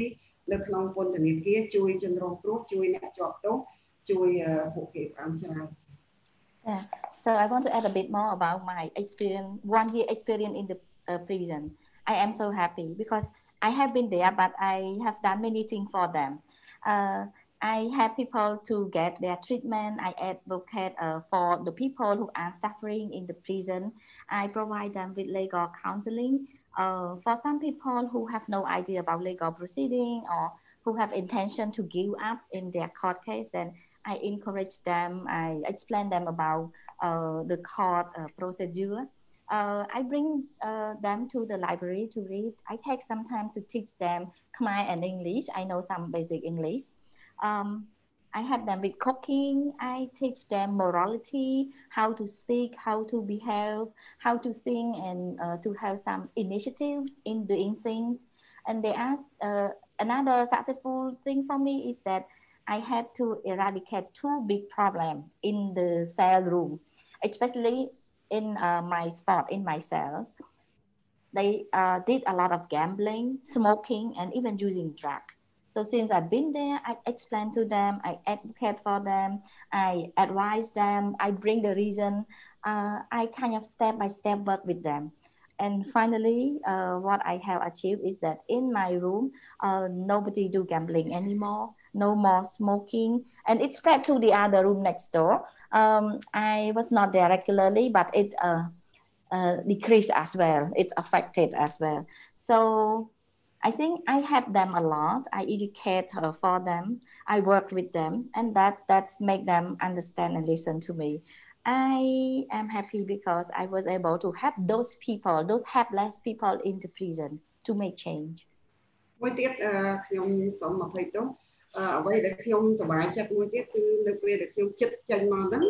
នៅក្នុងពន្ធនាគារជួយជនរងគ្រោះជួយអ្នកជាប់ទោសជួយពួកគេបានច្រើន Yeah. So I want to add a bit more about my experience, 1 year experience in the prison. I am so happy because I have been there, but I have done many things for them. I help people to get their treatment. I advocate for the people who are suffering in the prison. I provide them with legal counseling. For some people who have no idea about legal proceeding or who have intention to give up in their court case, then I encourage them. I explain them about the court procedure. I bring them to the library to read. I take some time to teach them Khmer and English. I know some basic English. I help them with cooking. I teach them morality, how to speak, how to behave, how to think, and to have some initiative in doing things. And they are another successful thing for me is that I had to eradicate 2 big problems in the cell room, especially in my spot, in my cells. They did a lot of gambling, smoking, and even using drugs. So since I've been there, I explain to them, I advocate for them, I advise them, I bring the reason, I kind of step by step work with them. And finally, what I have achieved is that in my room, nobody do gambling anymore, no more smoking, and it spread to the other room next door. I was not there regularly, but it decreased as well. It's affected as well. So I think I help them a lot. I educate for them. I work with them, and that's make them understand and listen to me. I am happy because I was able to help those people, those helpless people in the prison to make change. មួយទៀតខ្ញុំសូមអភ័យទោសអ្វីដែលខ្ញុំសប្បាយចិត្តមួយទៀតគឺនៅពេលដែលខ្ញុំចិត្តចេញមកហ្នឹង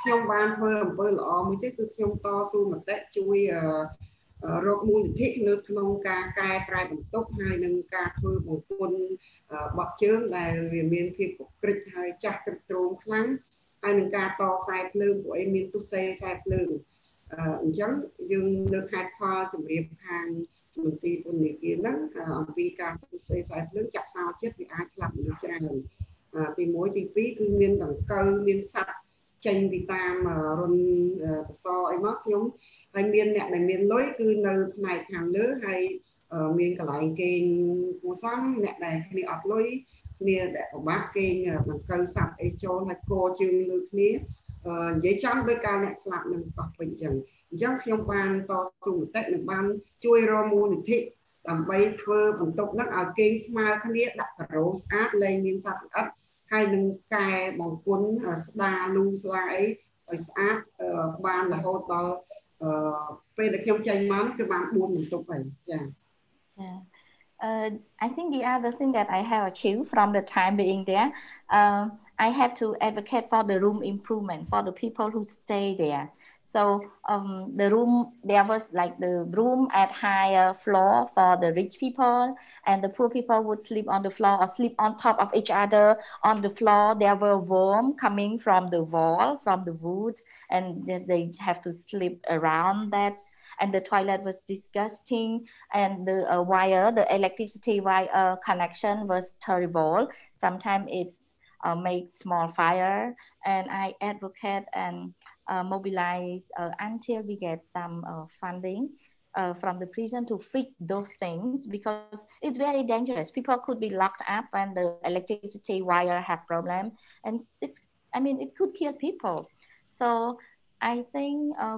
ខ្ញុំបានធ្វើអំពើល្អមួយទៀតគឺខ្ញុំតស៊ូមតិជួយរកមូលនិធិនៅក្នុងការកែប្រែបន្ទប់ហើយនឹងការធ្វើបង្គន់បត់ជើងដែលវាមានភាពកក្រិចហើយចាស់ក្រឹតត្រោមខ្លាំងហើយនឹងការតខ្សែភ្លើងពួកឯងមានទុសេខ្សែភ្លើងអញ្ចឹងយើងលើកហេតុផលជំរាបខាងមន្ទីរពន្ធនាគារហ្នឹងអំពីការទុសេខ្សែភ្លើងចាក់សោចិត្តវាអាចស្លាប់មនុស្សច្រើនទី1ទី2គឺមានដង្កូវមានសត្វចេញពីតាមរុនបសអីមកខ្ញុំហើយមានអ្នកដែលមានលុយគឺនៅផ្នែកខាងលើហើយមានកន្លែងគេងគួសមអ្នកដែលគ្នាអត់លុយគ្នាដែលពិបាកគេងដង្កូវសត្វអីចូលហើយកជើងលើគ្នានិយាយចំដោយការអ្នកស្លាប់នឹងកោះពេញអញ្ចឹងខ្ញុំបានតស៊ូមតិនិងបានជួយរកមូលនិធិដើម្បីធ្វើបន្ទប់ហ្នឹងឲ្យគេងស្មើគ្នាដាក់ការ៉ូស្អាតលែងមានសត្វល្អិតហើយនឹងកែបង្គន់ស្ដារលូស្លាអីឲ្យស្អាតបានរហូតដល់ពេលដែលខ្ញុំចេញមកគឺបាន4បន្ទប់ហើយចា៎ I think the other thing that I have achieved from the time being there, I have to advocate for the room improvement for the people who stay there. So the room, there was like the room at higher floor for the rich people, and the poor people would sleep on the floor or sleep on top of each other on the floor. There were worms coming from the wall, from the wood, and they have to sleep around that. And the toilet was disgusting, and the wire, the electricity wire connection was terrible. Sometimes it makes small fire, and I advocate and mobilize until we get some funding from the prison to fix those things, because it's very dangerous. People could be locked up and the electricity wire have problem, and it could kill people. So I think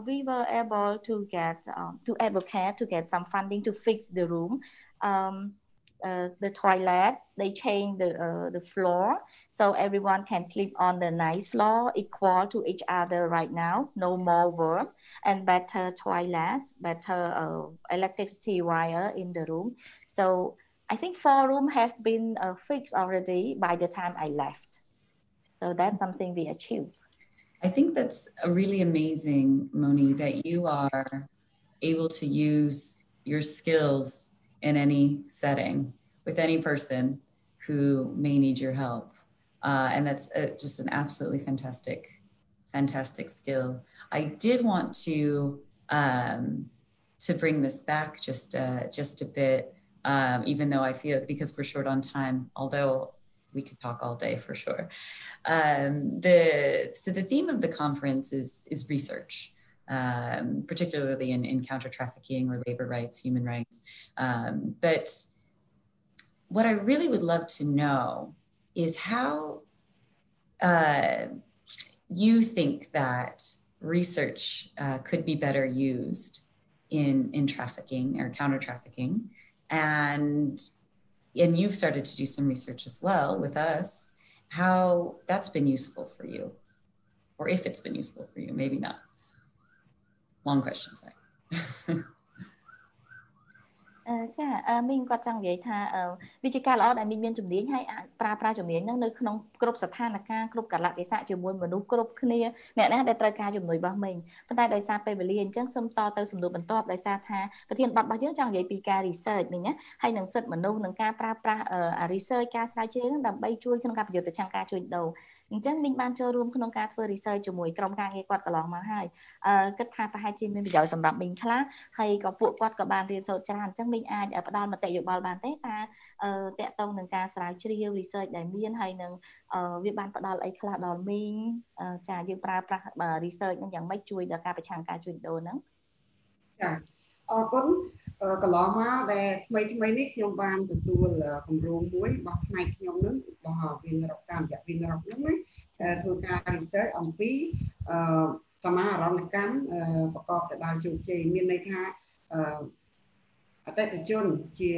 we were able to get to advocate to get some funding to fix the room. The toilet, they change the floor so everyone can sleep on the nice floor equal to each other right now. No more worm, and better toilet, better electricity wire in the room. So I think 4 rooms have been fixed already by the time I left. So that's something we achieved. I think that's really amazing, Moni, that you are able to use your skills in any setting with any person who may need your help. And that's just an absolutely fantastic skill. I did want to bring this back just a bit, even though I feel, because we're short on time, although we could talk all day for sure. So the theme of the conference is research, particularly in counter-trafficking or labor rights, human rights. But what I really would love to know is how you think that research could be better used in trafficking or counter-trafficking, and you've started to do some research as well with us, how that's been useful for you, or if it's been useful for you, maybe not. Long question, sorry. ចាមីងគាត់ចង់និយាយថាវាជាការល្អដែលមីងមានជំនាញហើយអាចប្រើប្រាស់ជំនាញហ្នឹងនៅក្នុងគ្រប់ស្ថានភាពគ្រប់កលៈទេសៈជាមួយមនុស្សគ្រប់គ្នាអ្នកណាដែលត្រូវការជំនួយរបស់មីងប៉ុន្តែដោយសារពេលវេលាអញ្ចឹងសូមតទៅសំណួរបន្ទាប់ដោយសារថាប្រធានបទរបស់យើងចង់និយាយពីការ research មីងណាហើយនឹងសិទ្ធិមនុស្សនឹងការប្រើប្រាស់ research ការស្រាវជ្រាវហ្នឹងដើម្បីជួយក្នុងការប្រយុទ្ធប្រឆាំងការជួញដូរអញ្ចឹងមីងបានចូលរួមក្នុងការធ្វើ research ជាមួយក្រុមការងារគាត់កន្លងមកហើយគិតថាប្រហែលជាមានប្រយោជន៍សម្រាប់មីងខ្លះហើយក៏ពួកគាត់ក៏បានរៀនសូត្រច្រើនអញ្ចឹងមីងអាចផ្ដល់មតិយោបល់បានទេថាតកតងនឹងការស្រាវជ្រាវ research ដែលមានហើយនឹងវាបានផ្ដល់អីខ្លះដល់មីងចាយើងប្រើប្រាស់ research ហ្នឹងយ៉ាងម៉េចជួយដល់ការប្រឆាំងការជួញដូរហ្នឹងចាអរគុណកន្លងមកដែលថ្មីនេះខ្ញុំបានទទួលគម្រោងមួយរបស់ផ្នែកខ្ញុំនឹងរបស់វិនិយោគកម្មរយៈវិនិយោគហ្នឹងធ្វើការ research អំពីសមាហរណកម្មប្រកបទៅដោយជោគជ័យមានន័យថាអតិថិជនជា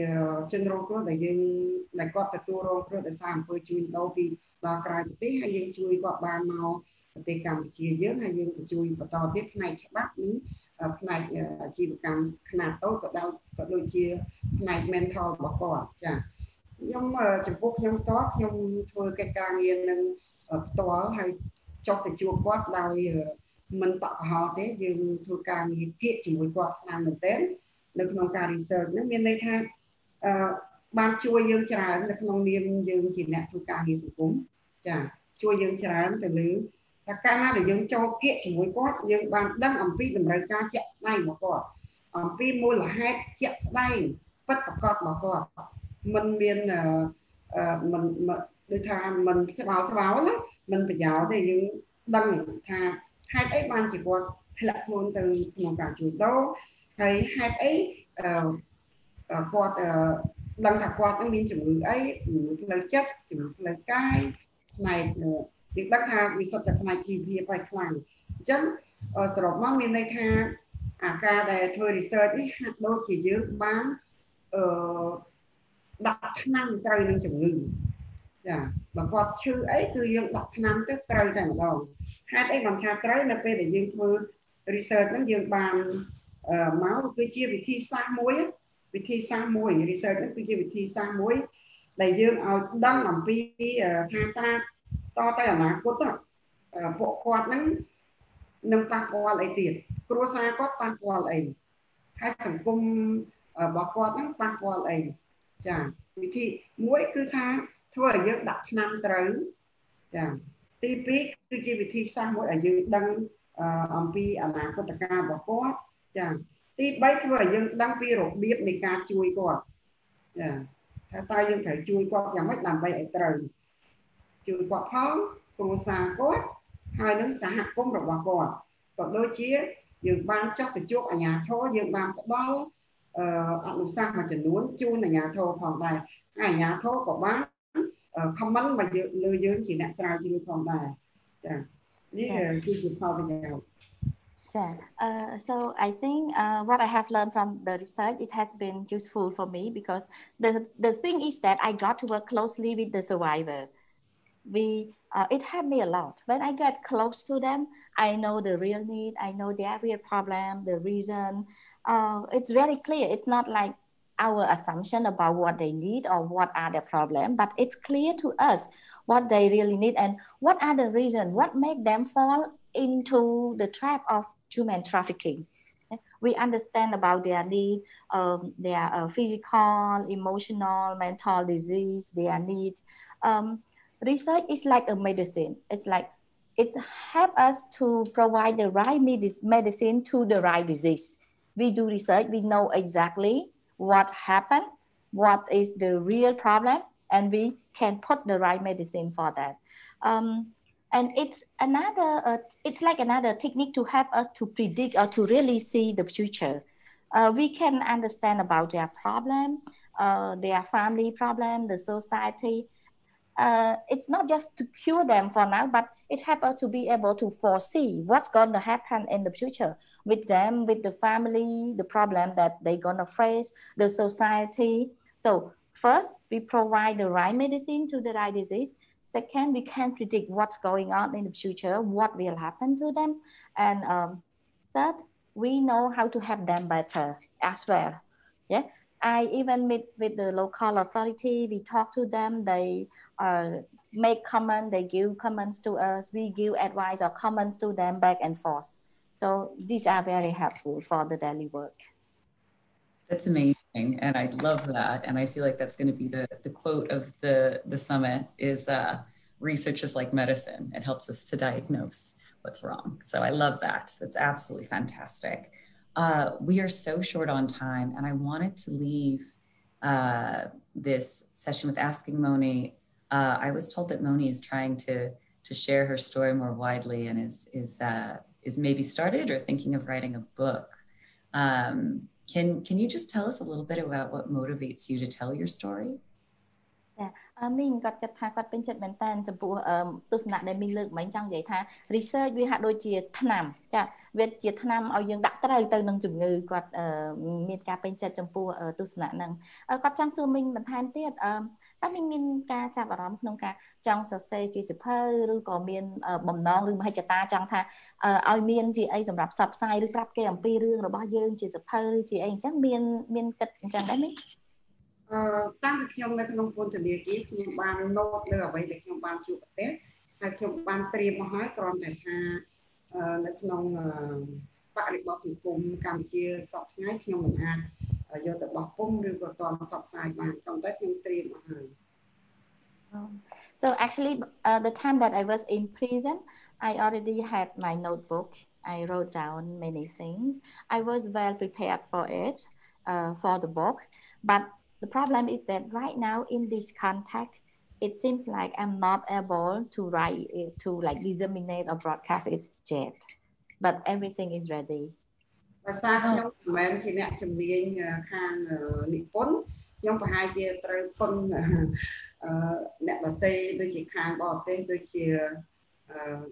ជនរងគ្រោះដែលគាត់ទទួលរងគ្រោះដោយសារអំពើជួញដូរពីដល់ក្រៅប្រទេសហើយយើងជួយគាត់បានមកប្រទេសកម្ពុជាយើងហើយយើងក៏ជួយបន្តទៀតផ្នែកច្បាប់និងផ្នែកអាជីវកម្មខ្នាតតូចក៏ដូចជាផ្នែក mental របស់គាត់ចាខ្ញុំចំពោះខ្ញុំផ្ទាល់ខ្ញុំធ្វើកិច្ចការងារនឹងផ្ទាល់ហើយចុះទៅជួបគាត់ដោយមិនតក់កុហកទេយើងធ្វើការងារគៀកជាមួយគាត់ខ្លាំងមែនទែននៅក្នុងការ research ហ្នឹងមានន័យថាបានជួយយើងច្រើននៅក្នុងនាមយើងជាអ្នកធ្វើការងារសង្គមចាជួយយើងច្រើនទៅលើតែកាលណាដែលយើងចូលគៀកជាមួយគាត់យើងបានដឹងអំពីតម្រូវការជាក់ស្ដែងរបស់គាត់អំពីមូលហេតុជាក់ស្ដែងពិតប្រាកដរបស់គាត់មិនមានមិនដូចថាមិនស្បោណាមិនប្រយោជន៍ទេយើងដឹងថាហេតុអីបានជាគាត់ធ្លាក់ខ្លួនទៅក្នុងការជួញដូរហើយហេតុអីគាត់ដឹងថាគាត់នឹងមានជំងឺអីជំងឺផ្លូវចិត្តជំងឺផ្លូវកាយផ្នែកយើងដឹងថាវាសុទ្ធតែផ្នែកជីវភាពហើយខ្លាំងអញ្ចឹងសរុបមកមានន័យថាអាការដែលធ្វើ research នេះហាក់ដូចជាយើងបានដាក់ថ្នាំត្រូវនឹងជំងឺចាបើគាត់ឈឺអីគឺយើងដាក់ថ្នាំទៅត្រូវតែម្ដងហេតុអីបានថាត្រូវនៅពេលដែលយើងធ្វើ research ហ្នឹងយើងបានមកគឺជាវិធីសាស្ត្រមួយ research ហ្នឹងគឺជាវិធីសាស្ត្រមួយដែលយើងឲ្យដឹងអំពីថាតទៅអនាគតពួកគាត់ហ្នឹងនឹងប៉ះពាល់អីទៀតគ្រួសារគាត់ប៉ះពាល់អីហើយសង្គមរបស់គាត់ហ្នឹងប៉ះពាល់អីចាវិធីមួយគឺថាធ្វើឲ្យយើងដាក់ថ្នាំត្រូវចាទី2គឺជាវិធីសាស្ត្រមួយឲ្យយើងដឹងអំពីអនាគតកាលរបស់គាត់ចាទី3ធ្វើឲ្យយើងដឹងពីរបៀបនៃការជួយគាត់ចាថាតើយើងត្រូវជួយគាត់យ៉ាងម៉េចដើម្បីឲ្យត្រូវជួយគាត់ផងគ្រួសារគាត់ហើយនឹងសហគមន៍របស់គាត់ក៏ដូចជាយើងបានចុះទៅជួបអាជ្ញាធរយើងបានផ្ដល់អនុសាសន៍មួយចំនួនជូនអាជ្ញាធរផងដែរហើយអាជ្ញាធរក៏បាន comment មកលើយើងជាអ្នកស្រាវជ្រាវផងដែរចានេះគឺជាផលប្រយោជន៍ So I think what I have learned from the research, it has been useful for me because the thing is that I got to work closely with the survivor. It helped me a lot. When I get close to them, I know the real need, I know their real problem, the reason. It's very clear. It's not like our assumption about what they need or what are their problems, but it's clear to us what they really need and what are the reasons, what make them fall into the trap of human trafficking. We understand about their need, their physical, emotional, mental disease, their need. Research is like a medicine. It's like it helps us to provide the right medicine to the right disease. We do research, we know exactly what happened, what is the real problem, and we can put the right medicine for that. And it's like another technique to help us to predict or to really see the future. We can understand about their problem, their family problem, the society. It's not just to cure them for now, but it helps us to be able to foresee what's going to happen in the future with them, with the family, the problem that they're going to face, the society. So first, we provide the right medicine to the right disease. Second, we can predict what's going on in the future, what will happen to them. And third, we know how to help them better as well. Yeah, I even meet with the local authority. We talk to them. They make comment. They give comments to us. We give advice or comments to them back and forth. So these are very helpful for the daily work. That's amazing, and I love that. And I feel like that's going to be the quote of the summit is research is like medicine. It helps us to diagnose what's wrong. So I love that. That's absolutely fantastic. We are so short on time, and I wanted to leave this session with asking Moni. I was told that Moni is trying to share her story more widely and is maybe started or thinking of writing a book. Can you just tell us a little bit about what motivates you to tell your story? មីងគាត់គិតថាគាត់ពេញចិត្តមែនតើចំពោះទស្សនៈដែលមីងលើកមិញចង់និយាយថា research វាហាក់ដូចជាថ្នាំចាវាជាថ្នាំឲ្យយើងដាក់ត្រូវទៅនឹងជំងឺគាត់មានការពេញចិត្តចំពោះទស្សនៈហ្នឹងគាត់ចង់សួរមីងបន្ថែមទៀតតើមីងមានការចាប់អារម្មណ៍ក្នុងការចង់សរសេរជាសៀវភៅឬក៏មានបំណងឬមហិច្ឆតាចង់ថាឲ្យមានជាអីសម្រាប់ផ្សព្វផ្សាយឬប្រាប់គេអំពីរឿងរបស់យើងជាសៀវភៅឬជាអីអញ្ចឹងមានគិតអញ្ចឹងដែរមីង តាំងពីខ្ញុំនៅក្នុងពន្ធនាគារខ្ញុំបានណូតលើអ្វីដែលខ្ញុំបានជួបប្រទះហើយខ្ញុំបានត្រៀមមកហើយគ្រាន់តែថានៅក្នុងបរិបទសង្គមកម្ពុជាសពថ្ងៃខ្ញុំមិនអាចយកទៅបោះពុម្ពឬក៏តផ្សព្វផ្សាយបានប៉ុន្តែខ្ញុំត្រៀមមកហើយ So actually the time that I was in prison I already had my notebook I wrote down many things I was well prepared for it for the book but the problem is that right now in this context, it seems like I'm not able to write it, to like disseminate or broadcast it yet. But everything is ready. ដោយសារខ្ញុំមិនមែនជាអ្នកជំនាញខាងនិពន្ធខ្ញុំប្រហែលជាត្រូវពឹងអ្នកដទៃដូចជាខាងបរទេសដូចជា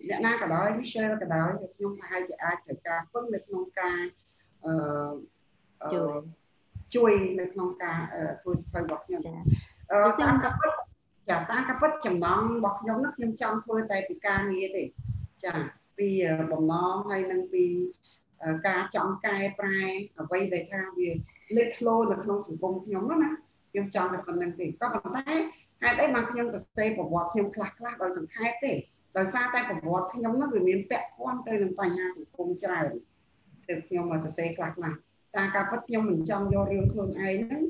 អ្នកណាក៏ដោយ Michelle ក៏ដោយខ្ញុំប្រហែលជាអាចត្រូវការពឹងនៅក្នុងការជួយនៅក្នុងការធ្វើសៀវភៅរបស់ខ្ញុំតាមការពិតចំណងរបស់ខ្ញុំនោះខ្ញុំចង់ធ្វើតែពីការងារទេចាពីបំណងហើយនឹងពីការចង់កែប្រែអ្វីដែលថាវាលេចធ្លោនៅក្នុងសង្គមខ្ញុំនោះណាខ្ញុំចង់តែប៉ុណ្្នឹងទេក៏ប៉ុន្តែហេតុអីបានខ្ញុំសរសេរប្រវត្តិខ្ញុំខ្លះដោយសង្ខេបទេដោយសារតែប្រវត្តិខ្ញុំនោះវាមានពាក់ព័ន្ធទៅនឹងបញ្ហាសង្គមច្រើនទើបខ្ញុំមកសរសេរខ្លះតាមការពិតខ្ញុំមិនចង់យករឿងខ្លួនឯងហ្នឹង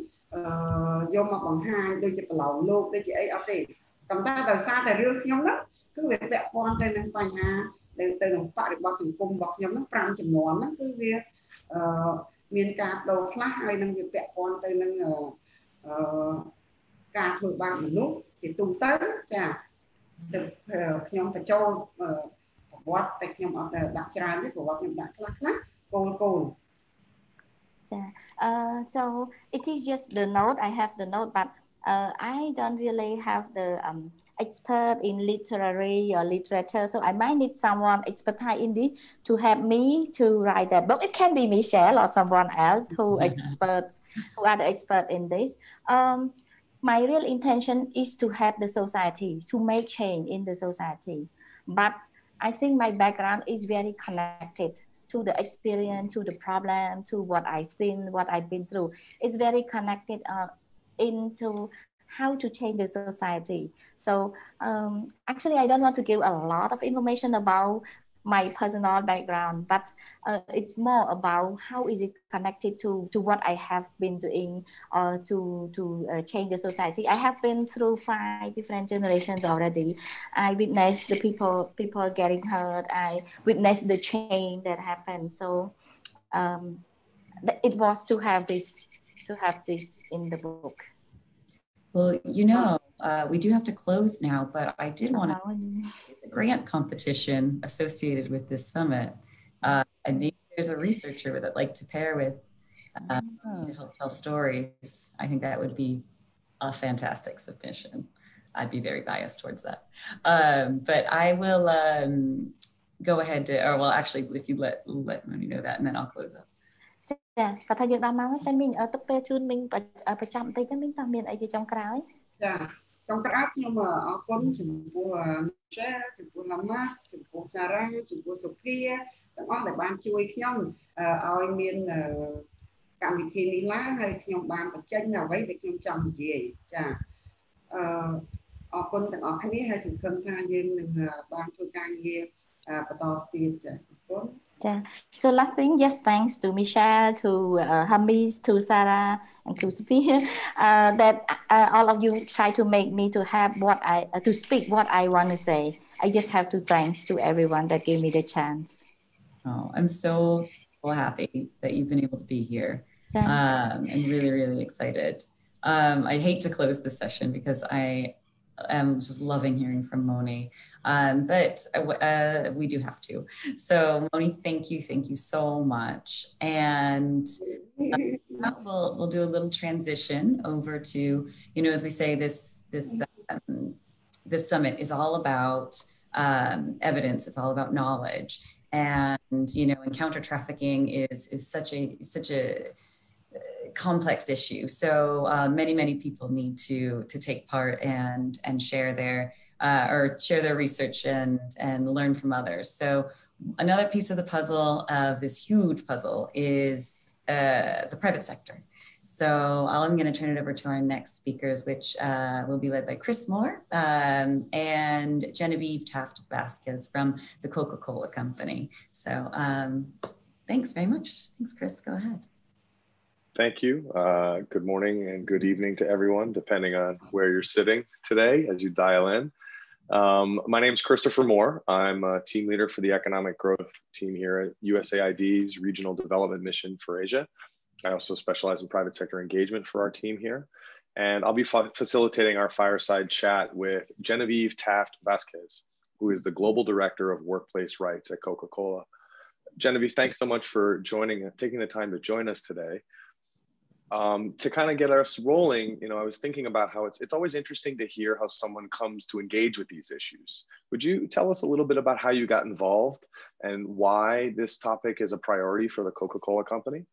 យកមកបង្ហាញដូចជាប្រឡោមលោកដូចជាអីអត់ទេប៉ុន្តែដោយសារតែរឿងខ្ញុំហ្នឹងគឺវាពាក់ព័ន្ធទៅនឹងបញ្ហាទៅនឹងបរិបទសង្គមរបស់ខ្ញុំហ្នឹង5ចំនួនហ្នឹងគឺវាមានការដូរខ្លះហើយនឹងវាពាក់ព័ន្ធទៅនឹងការធ្វើបាបមនុស្សជាទូទៅចាទៅខ្ញុំបញ្ចូលប្រវត្តិតែខ្ញុំអត់ដាក់ច្រើនទេប្រវត្តិខ្ញុំដាក់ខ្លះគោលSo it is just the note. I have the note, but I don't really have the expert in literary or literature. So I might need someone expertise in this to help me to write that book. It can be Michelle or someone else who are the expert in this. My real intention is to help the society, to make change in the society. But I think my background is very connected to the experience, to the problem, to what I've seen, what I've been through. It's very connected into how to change the society. So actually, I don't want to give a lot of information about my personal background, but it's more about how is it connected to what I have been doing to change the society. I have been through 5 different generations already. I witnessed the people getting hurt. I witnessed the change that happened. So it was to have this in the book. Well, you know, we do have to close now, but I did want to, it's a grant competition associated with this summit. And maybe there's a researcher that I'd like to pair with to help tell stories. I think that would be a fantastic submission. I'd be very biased towards that. But I will go ahead to, or well, actually, if you let me know that, and then I'll close up. ចាគាត់ថាយើងដល់ម៉ោងហើយតែមីងទៅពេលជូនមីងប្រចាំបន្តិចទៅមីងតើមានអីជាចុងក្រោយចាចុងក្រោយខ្ញុំអរគុណចំពោះ Michelle ចំពោះ Lamas ចំពោះ Sarah ចំពោះ Sophia ទាំងអស់ដែលបានជួយខ្ញុំឲ្យមានកម្មវិធីនេះឡើងហើយខ្ញុំបានបញ្ចេញនៅអ្វីដែលខ្ញុំចង់និយាយចាអរគុណទាំងអស់គ្នាហើយសង្ឃឹមថាយើងនឹងបានធ្វើការងារបន្តទៀតចាអរគុណ So last thing, just thanks to Michelle, to Hamis, to Sarah, and to Sophia, that all of you try to make me to have to speak what I want to say. I just have to thanks to everyone that gave me the chance. Oh, I'm so happy that you've been able to be here. I'm really, really excited. I hate to close the session because I am just loving hearing from Moni. But we do have to. So Moni, thank you so much. And we'll do a little transition over to, you know, as we say, this summit is all about evidence. It's all about knowledge. And, you know, encounter trafficking is such a complex issue. So many people need to take part and share their research and learn from others. So another piece of the puzzle, of this huge puzzle, is the private sector. So I'm going to turn it over to our next speakers, which will be led by Chris Moore and Genevieve Taft-Vasquez from the Coca-Cola Company. So thanks very much. Thanks, Chris. Go ahead. Thank you. Good morning and good evening to everyone, depending on where you're sitting today as you dial in. My name is Christopher Moore. I'm a team leader for the economic growth team here at USAID's Regional Development Mission for Asia. I also specialize in private sector engagement for our team here. And I'll be facilitating our fireside chat with Genevieve Taft-Vasquez, who is the Global Director of Workplace Rights at Coca-Cola. Genevieve, thanks so much for taking the time to join us today. To kind of get us rolling, you know, I was thinking about how it's always interesting to hear how someone comes to engage with these issues. Would you tell us a little bit about how you got involved and why this topic is a priority for the Coca-Cola Company?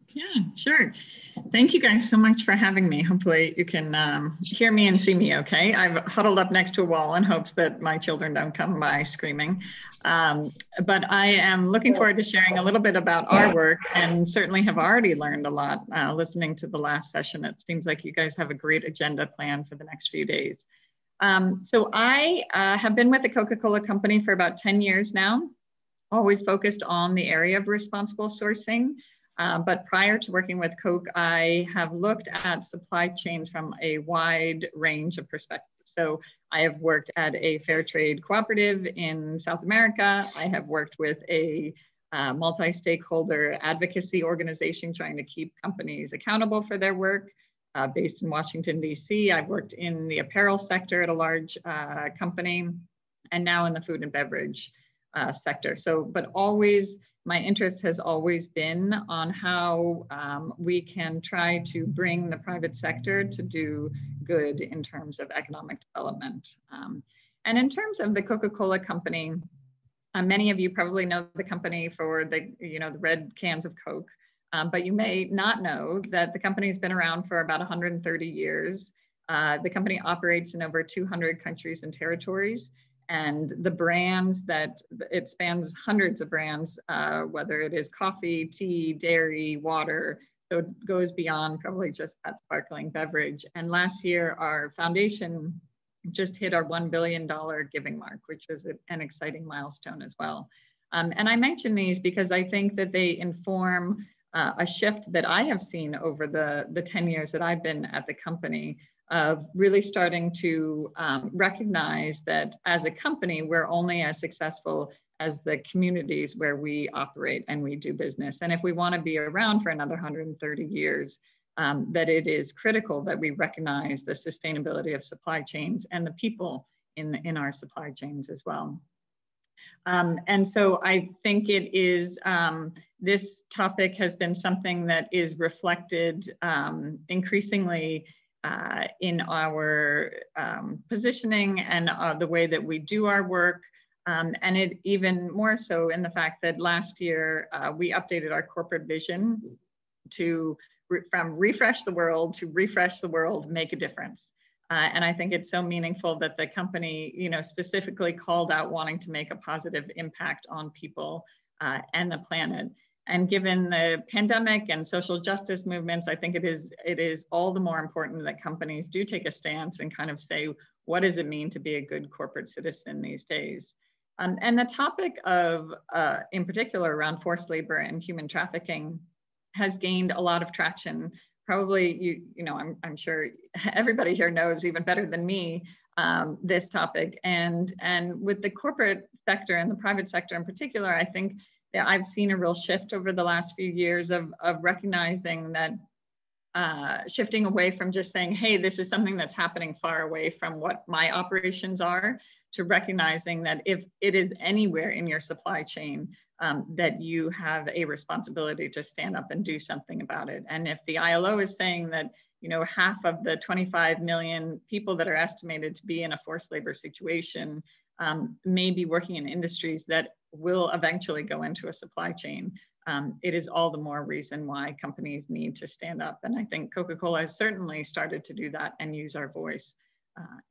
Yeah, sure. Thank you guys so much for having me. Hopefully you can hear me and see me okay. I've huddled up next to a wall in hopes that my children don't come by screaming. But I am looking forward to sharing a little bit about our work and certainly have already learned a lot listening to the last session. It seems like you guys have a great agenda planned for the next few days. So I have been with the Coca-Cola Company for about 10 years now, always focused on the area of responsible sourcing. But prior to working with Coke, I have looked at supply chains from a wide range of perspectives. So I have worked at a fair trade cooperative in South America. I have worked with a multi-stakeholder advocacy organization trying to keep companies accountable for their work based in Washington, D.C. I've worked in the apparel sector at a large company and now in the food and beverage sector. So, but always, my interest has always been on how we can try to bring the private sector to do good in terms of economic development. And in terms of the Coca-Cola Company, many of you probably know the company for the red cans of Coke, but you may not know that the company has been around for about 130 years. The company operates in over 200 countries and territories. And the brands that it spans hundreds of brands, whether it is coffee, tea, dairy, water, so it goes beyond probably just that sparkling beverage. And last year, our foundation just hit our $1 billion giving mark, which was an exciting milestone as well. And I mention these because I think that they inform a shift that I have seen over the 10 years that I've been at the company, of really starting to recognize that as a company, we're only as successful as the communities where we operate and we do business. And if we want to be around for another 130 years, that it is critical that we recognize the sustainability of supply chains and the people in our supply chains as well. And so I think it is, this topic has been something that is reflected increasingly in our positioning and the way that we do our work. And it even more so in the fact that last year we updated our corporate vision to from refresh the world to refresh the world, make a difference. And I think it's so meaningful that the company, you know, specifically called out wanting to make a positive impact on people and the planet. And given the pandemic and social justice movements, I think it is all the more important that companies do take a stance and kind of say, what does it mean to be a good corporate citizen these days? And the topic of, in particular, around forced labor and human trafficking has gained a lot of traction. Probably, you know, I'm sure everybody here knows even better than me this topic. And with the corporate sector and the private sector in particular, I think that I've seen a real shift over the last few years of recognizing that shifting away from just saying, hey, this is something that's happening far away from what my operations are, to recognizing that if it is anywhere in your supply chain, that you have a responsibility to stand up and do something about it. And if the ILO is saying that, you know, half of the 25 million people that are estimated to be in a forced labor situation may be working in industries that will eventually go into a supply chain, it is all the more reason why companies need to stand up. And I think Coca-Cola has certainly started to do that and use our voice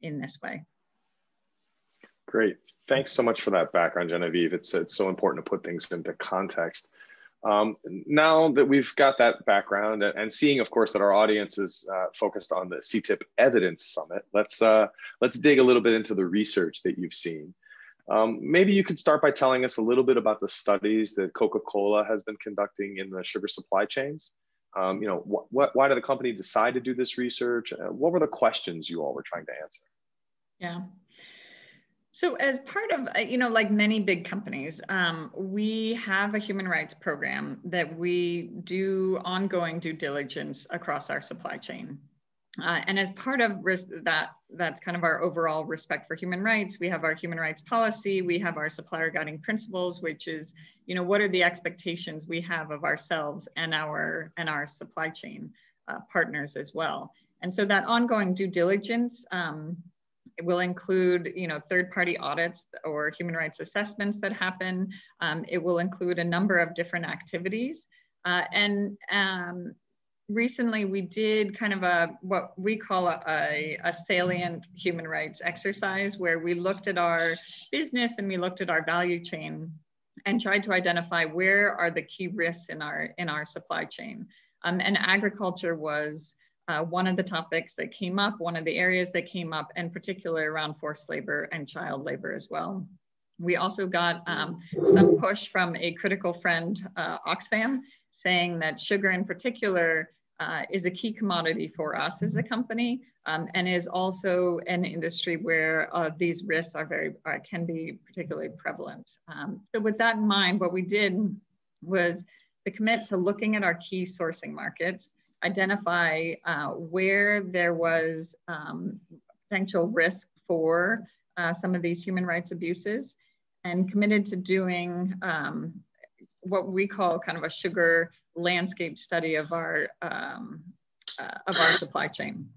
in this way. Great. Thanks so much for that background, Genevieve. It's so important to put things into context. Now that we've got that background and seeing, of course, that our audience is focused on the CTIP Evidence Summit, let's dig a little bit into the research that you've seen. Maybe you could start by telling us a little bit about the studies that Coca-Cola has been conducting in the sugar supply chains. You know, why did the company decide to do this research? What were the questions you all were trying to answer? Yeah. So as part of, you know, like many big companies, we have a human rights program that we do ongoing due diligence across our supply chain. And as part of that's kind of our overall respect for human rights. We have our human rights policy, we have our supplier guiding principles, which is, you know, what are the expectations we have of ourselves and our supply chain partners as well. And so that ongoing due diligence, it will include, you know, third-party audits or human rights assessments that happen. It will include a number of different activities. Recently we did kind of what we call a salient human rights exercise, where we looked at our business and we looked at our value chain and tried to identify where are the key risks in our supply chain. And agriculture was one of the topics that came up, one of the areas that came up, and particularly around forced labor and child labor as well. We also got some push from a critical friend, Oxfam, saying that sugar in particular is a key commodity for us as a company, and is also an industry where these risks can be particularly prevalent. So with that in mind, what we did was to commit to looking at our key sourcing markets, identify where there was potential risk for some of these human rights abuses, and committed to doing what we call kind of a sugar landscape study of our supply chain.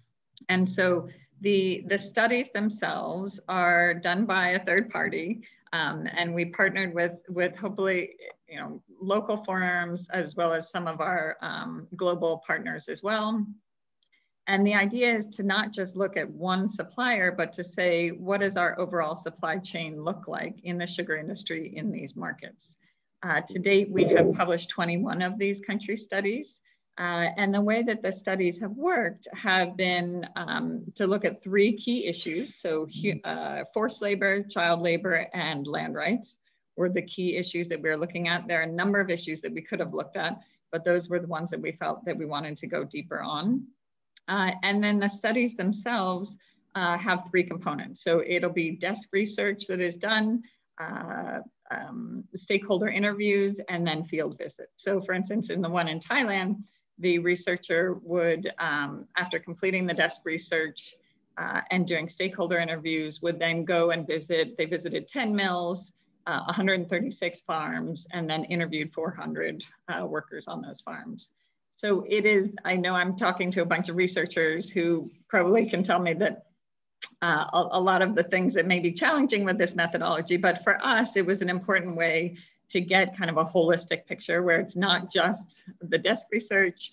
And so the studies themselves are done by a third party, and we partnered with hopefully, you know, local firms as well as some of our global partners as well. And the idea is to not just look at one supplier, but to say, what does our overall supply chain look like in the sugar industry in these markets? To date, we have published 21 of these country studies. And the way that the studies have worked have been to look at 3 key issues. So forced labor, child labor, and land rights were the key issues that we're looking at. There are a number of issues that we could have looked at, but those were the ones that we felt that we wanted to go deeper on. And then the studies themselves have 3 components. So it'll be desk research that is done, stakeholder interviews, and then field visits. So for instance, in the one in Thailand, the researcher would, after completing the desk research and doing stakeholder interviews, would then go and they visited 10 mills, 136 farms, and then interviewed 400 workers on those farms. So it is, I know I'm talking to a bunch of researchers who probably can tell me that a lot of the things that may be challenging with this methodology, but for us, it was an important way to get kind of a holistic picture where it's not just the desk research,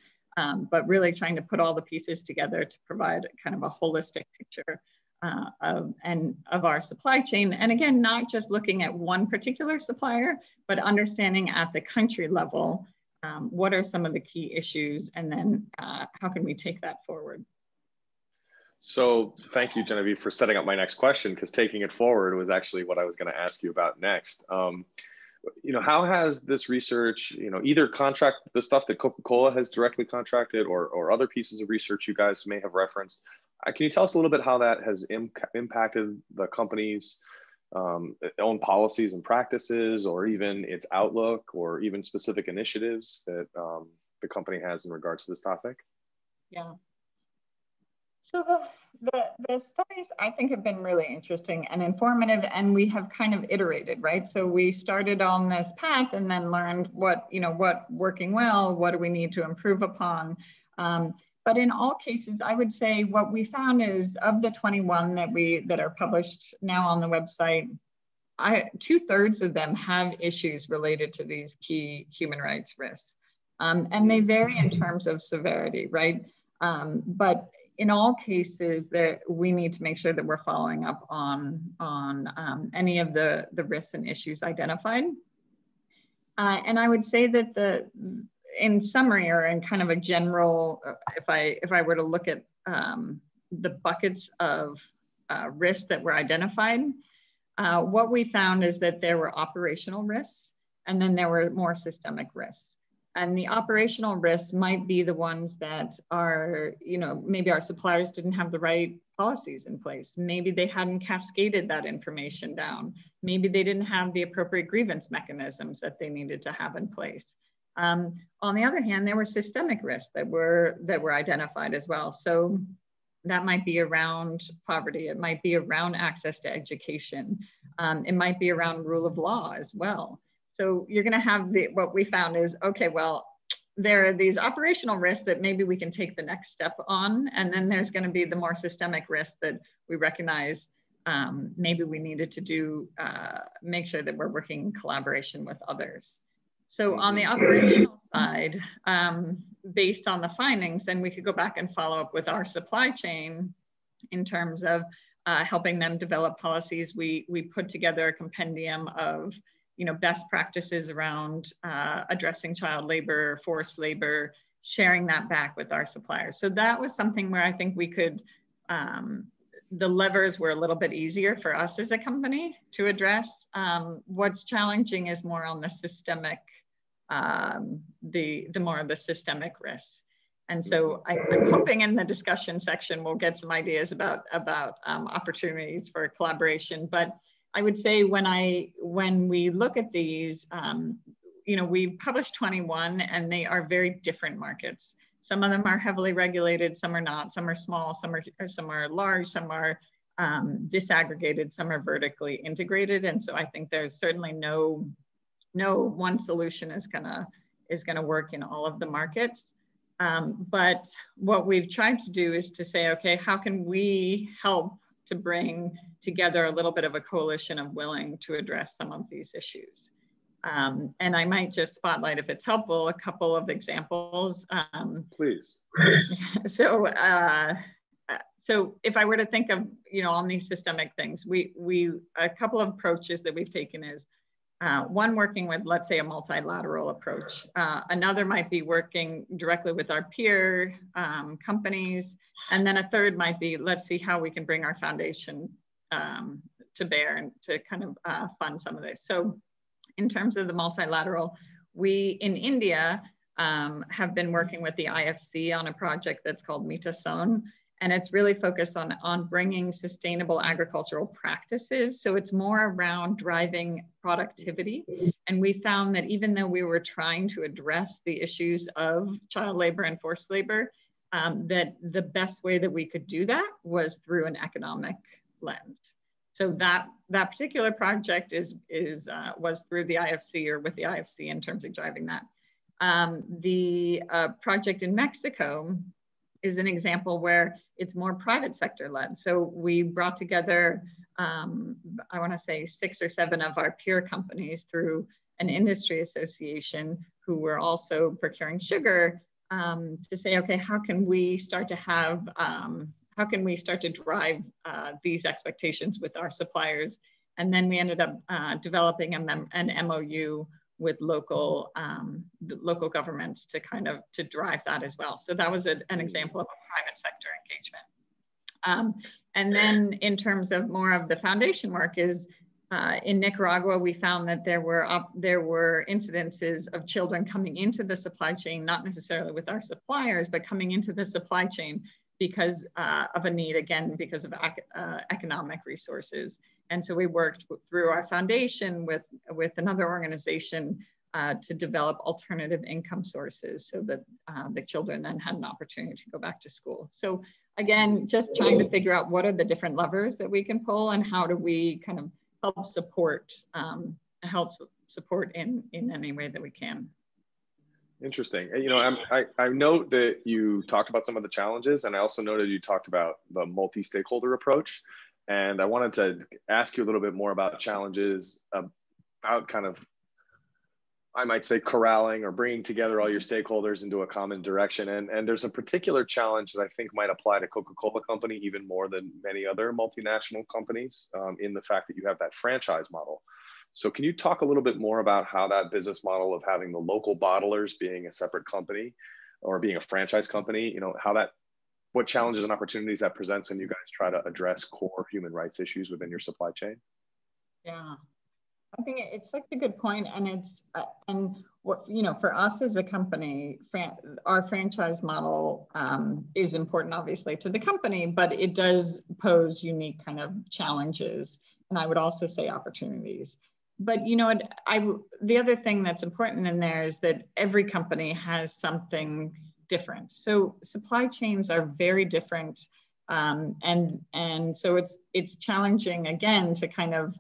but really trying to put all the pieces together to provide kind of a holistic picture of our supply chain. And again, not just looking at one particular supplier, but understanding at the country level, what are some of the key issues, and then how can we take that forward? So thank you, Genevieve, for setting up my next question, because taking it forward was actually what I was going to ask you about next. You know, how has this research, you know, either the stuff that Coca-Cola has directly contracted or other pieces of research you guys may have referenced, can you tell us a little bit how that has impacted the company's own policies and practices, or even its outlook, or even specific initiatives that the company has in regards to this topic? Yeah. So the studies, I think, have been really interesting and informative, and we have kind of iterated, right? So we started on this path and then learned what working well, what do we need to improve upon. But in all cases, I would say what we found is, of the 21 that are published now on the website, 2/3 of them have issues related to these key human rights risks. And they vary in terms of severity, right? But in all cases, that we need to make sure that we're following up on any of the risks and issues identified. And I would say that in summary, or in kind of a general, if I were to look at the buckets of risks that were identified, what we found is that there were operational risks, and then there were more systemic risks. And the operational risks might be the ones that are, you know, maybe our suppliers didn't have the right policies in place. Maybe they hadn't cascaded that information down. Maybe they didn't have the appropriate grievance mechanisms that they needed to have in place. On the other hand, there were systemic risks that were identified as well. So that might be around poverty. It might be around access to education. It might be around rule of law as well. So you're going to have what we found is, okay, well, there are these operational risks that maybe we can take the next step on. And then there's going to be the more systemic risks that we recognize maybe we needed to do, make sure that we're working in collaboration with others. So on the operational side, based on the findings, then we could go back and follow up with our supply chain in terms of helping them develop policies. We put together a compendium of best practices around addressing child labor, forced labor, sharing that back with our suppliers. So that was something where I think we could, the levers were a little bit easier for us as a company to address. What's challenging is more on the systemic, the more of the systemic risks. And so I'm hoping in the discussion section, we'll get some ideas about opportunities for collaboration. But I would say when we look at these, we published 21 and they are very different markets. Some of them are heavily regulated, some are not, some are small, some are large, some are disaggregated, some are vertically integrated. And so I think there's certainly no one solution is gonna work in all of the markets. But what we've tried to do is to say, okay, how can we help to bring together a little bit of a coalition of willing to address some of these issues. And I might just spotlight, if it's helpful, a couple of examples. Please. So if I were to think of, on these systemic things, a couple of approaches that we've taken is, one, working with, let's say, a multilateral approach. Another might be working directly with our peer companies. And then a third might be, let's see how we can bring our foundation to bear and to kind of fund some of this. So in terms of the multilateral, we in India have been working with the IFC on a project that's called Mita Son. And it's really focused on bringing sustainable agricultural practices. So it's more around driving productivity. And we found that even though we were trying to address the issues of child labor and forced labor, that the best way that we could do that was through an economic lens. So that particular project was through the IFC, or with the IFC in terms of driving that. The project in Mexico is an example where it's more private sector led. So we brought together, I want to say 6 or 7 of our peer companies through an industry association who were also procuring sugar, to say, okay, how can we start to have, how can we start to drive these expectations with our suppliers? And then we ended up developing an MOU with local governments to kind of to drive that as well. So that was an example of a private sector engagement. And then in terms of more of the foundation work is in Nicaragua, we found that there were incidences of children coming into the supply chain, not necessarily with our suppliers, but coming into the supply chain because of a need, again, because of economic resources. And so we worked through our foundation with another organization to develop alternative income sources so that the children then had an opportunity to go back to school. So again, just trying to figure out what are the different levers that we can pull and how do we kind of help support in any way that we can. Interesting. You know, I note that you talked about some of the challenges, and I also noted you talked about the multi-stakeholder approach. And I wanted to ask you a little bit more about challenges, about kind of, I might say, corralling or bringing together all your stakeholders into a common direction. And there's a particular challenge that I think might apply to Coca-Cola Company even more than many other multinational companies, in the fact that you have that franchise model. So can you talk a little bit more about how that business model of having the local bottlers being a separate company or being a franchise company, you know, what challenges and opportunities that presents when you guys try to address core human rights issues within your supply chain? Yeah, I think it's such a good point. And it's, and what, you know, for us as a company, our franchise model is important, obviously, to the company, but it does pose unique kind of challenges. And I would also say opportunities. But, you know, the other thing that's important in there is that every company has something different. So supply chains are very different. And so it's challenging, again, to kind of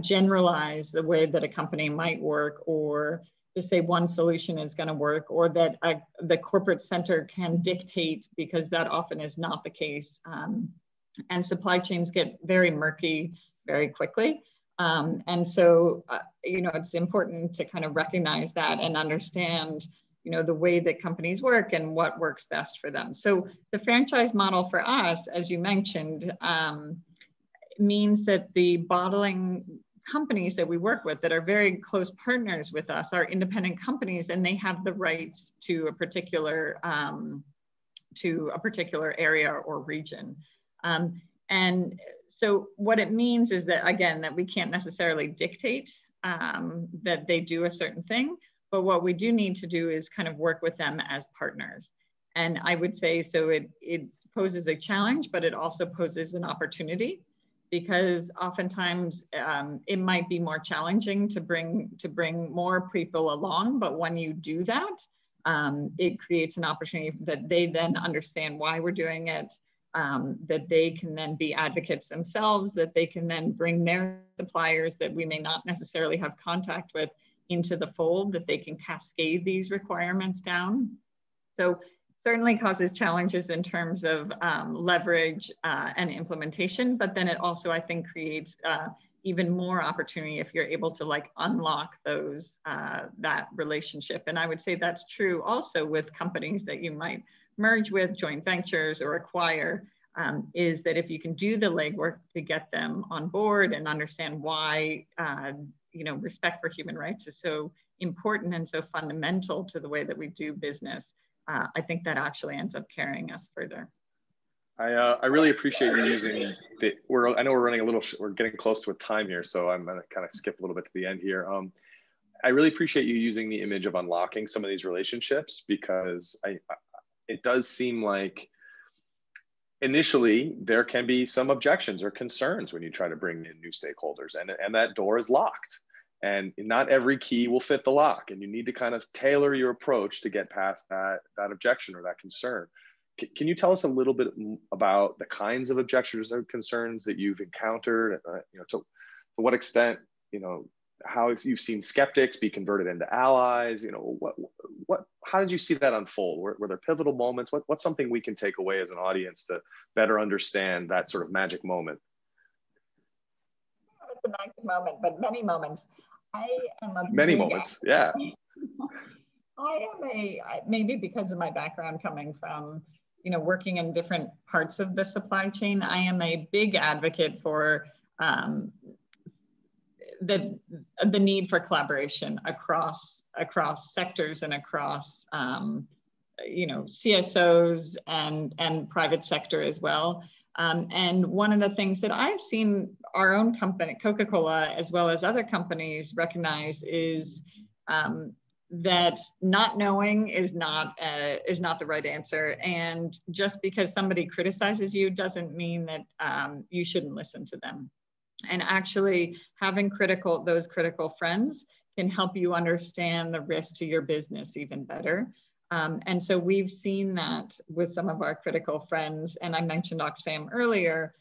generalize the way that a company might work, or to say one solution is going to work, or that the corporate center can dictate, because that often is not the case. And supply chains get very murky very quickly. And so, you know, it's important to kind of recognize that and understand, you know, the way that companies work and what works best for them. So the franchise model for us, as you mentioned, means that the bottling companies that we work with that are very close partners with us are independent companies, and they have the rights to a particular area or region. And so what it means is that, again, that we can't necessarily dictate that they do a certain thing, but what we do need to do is kind of work with them as partners. And I would say, so it poses a challenge, but it also poses an opportunity, because oftentimes it might be more challenging to bring more people along, but when you do that, it creates an opportunity that they then understand why we're doing it, that they can then be advocates themselves, that they can then bring their suppliers that we may not necessarily have contact with into the fold, that they can cascade these requirements down. So certainly causes challenges in terms of leverage and implementation, but then it also, I think, creates even more opportunity if you're able to like unlock those, that relationship. And I would say that's true also with companies that you might merge with, joint ventures, or acquire, is that if you can do the legwork to get them on board and understand why, you know, respect for human rights is so important and so fundamental to the way that we do business, I think that actually ends up carrying us further. I really appreciate you using I know we're getting close to a time here, so I'm gonna kind of skip a little bit to the end here. I really appreciate you using the image of unlocking some of these relationships, because it does seem like initially, there can be some objections or concerns when you try to bring in new stakeholders, and that door is locked. And not every key will fit the lock, and you need to kind of tailor your approach to get past that objection or that concern. Can you tell us a little bit about the kinds of objections or concerns that you've encountered? To what extent, how you've seen skeptics be converted into allies? How did you see that unfold? Were there pivotal moments? What's something we can take away as an audience to better understand that sort of magic moment? It's a magic moment, but many moments. Many moments, yeah. I am maybe because of my background coming from, working in different parts of the supply chain, I am a big advocate for the need for collaboration across sectors and across CSOs and private sector as well. And one of the things that I've seen our own company, Coca-Cola, as well as other companies recognize is that not knowing is not the right answer. And just because somebody criticizes you doesn't mean that you shouldn't listen to them. And actually having those critical friends can help you understand the risk to your business even better. And so we've seen that with some of our critical friends, and I mentioned Oxfam earlier,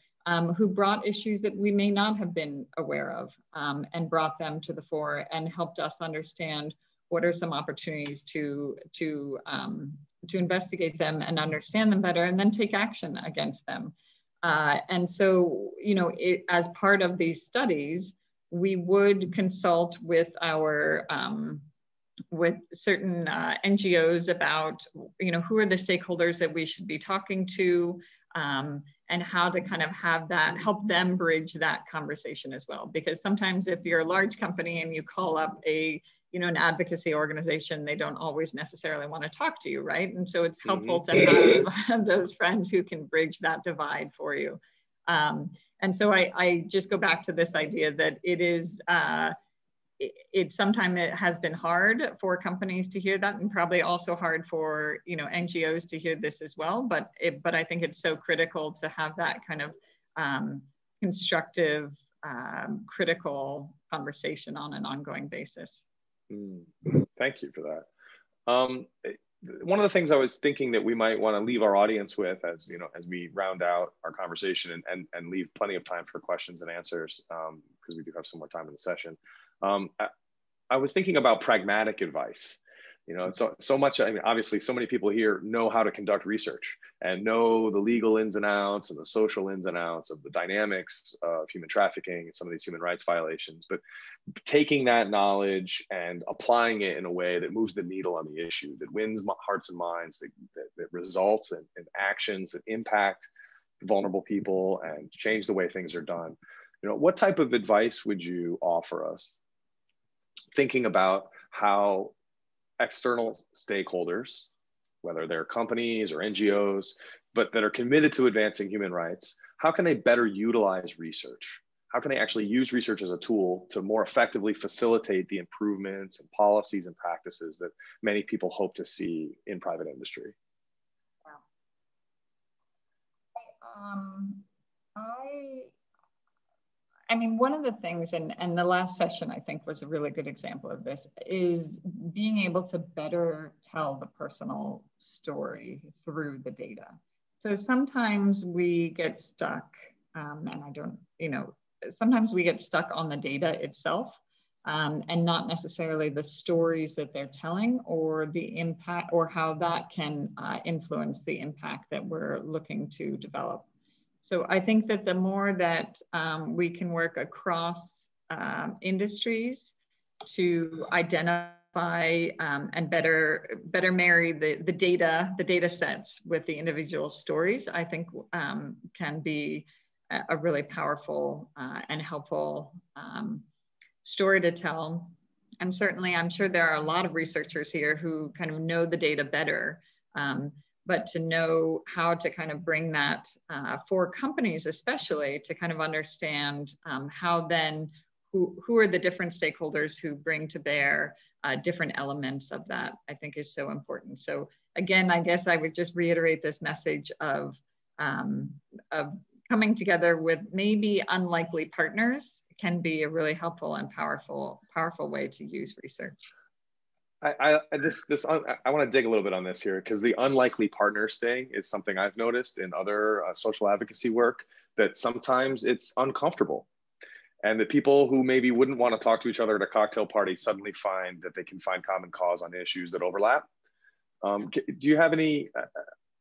who brought issues that we may not have been aware of and brought them to the fore and helped us understand what are some opportunities to investigate them and understand them better and then take action against them. And so, as part of these studies, we would consult with our with certain NGOs about, who are the stakeholders that we should be talking to, and how to kind of help them bridge that conversation as well. Because sometimes if you're a large company and you call up an advocacy organization, they don't always necessarily want to talk to you, right? And so it's helpful to have those friends who can bridge that divide for you. And so I just go back to this idea that sometimes it has been hard for companies to hear that, and probably also hard for NGOs to hear this as well. But I think it's so critical to have that kind of constructive, critical conversation on an ongoing basis. Thank you for that. One of the things I was thinking that we might want to leave our audience with, as we round out our conversation and leave plenty of time for questions and answers, because we do have some more time in the session. I was thinking about pragmatic advice. So much, obviously so many people here know how to conduct research and know the legal ins and outs and the social ins and outs of the dynamics of human trafficking and some of these human rights violations, but taking that knowledge and applying it in a way that moves the needle on the issue, that wins hearts and minds, that results in actions that impact vulnerable people and change the way things are done. What type of advice would you offer us, thinking about how external stakeholders, whether they're companies or NGOs, but that are committed to advancing human rights, how can they better utilize research? How can they actually use research as a tool to more effectively facilitate the improvements and policies and practices that many people hope to see in private industry? One of the things, and the last session I think was a really good example of this, is being able to better tell the personal story through the data. So sometimes we get stuck, sometimes we get stuck on the data itself and not necessarily the stories that they're telling or the impact or how that can influence the impact that we're looking to develop. So I think that the more that we can work across industries to identify and better marry the data sets with the individual stories, I think can be a really powerful and helpful story to tell. And certainly I'm sure there are a lot of researchers here who kind of know the data better. But to know how to kind of bring that for companies, especially to kind of understand how then, who are the different stakeholders who bring to bear different elements of that, I think is so important. So again, I guess I would just reiterate this message of coming together with maybe unlikely partners can be a really helpful and powerful way to use research. I want to dig a little bit on this here, because the unlikely partners thing is something I've noticed in other social advocacy work, that sometimes it's uncomfortable. And that people who maybe wouldn't want to talk to each other at a cocktail party suddenly find that they can find common cause on issues that overlap. Do you have any,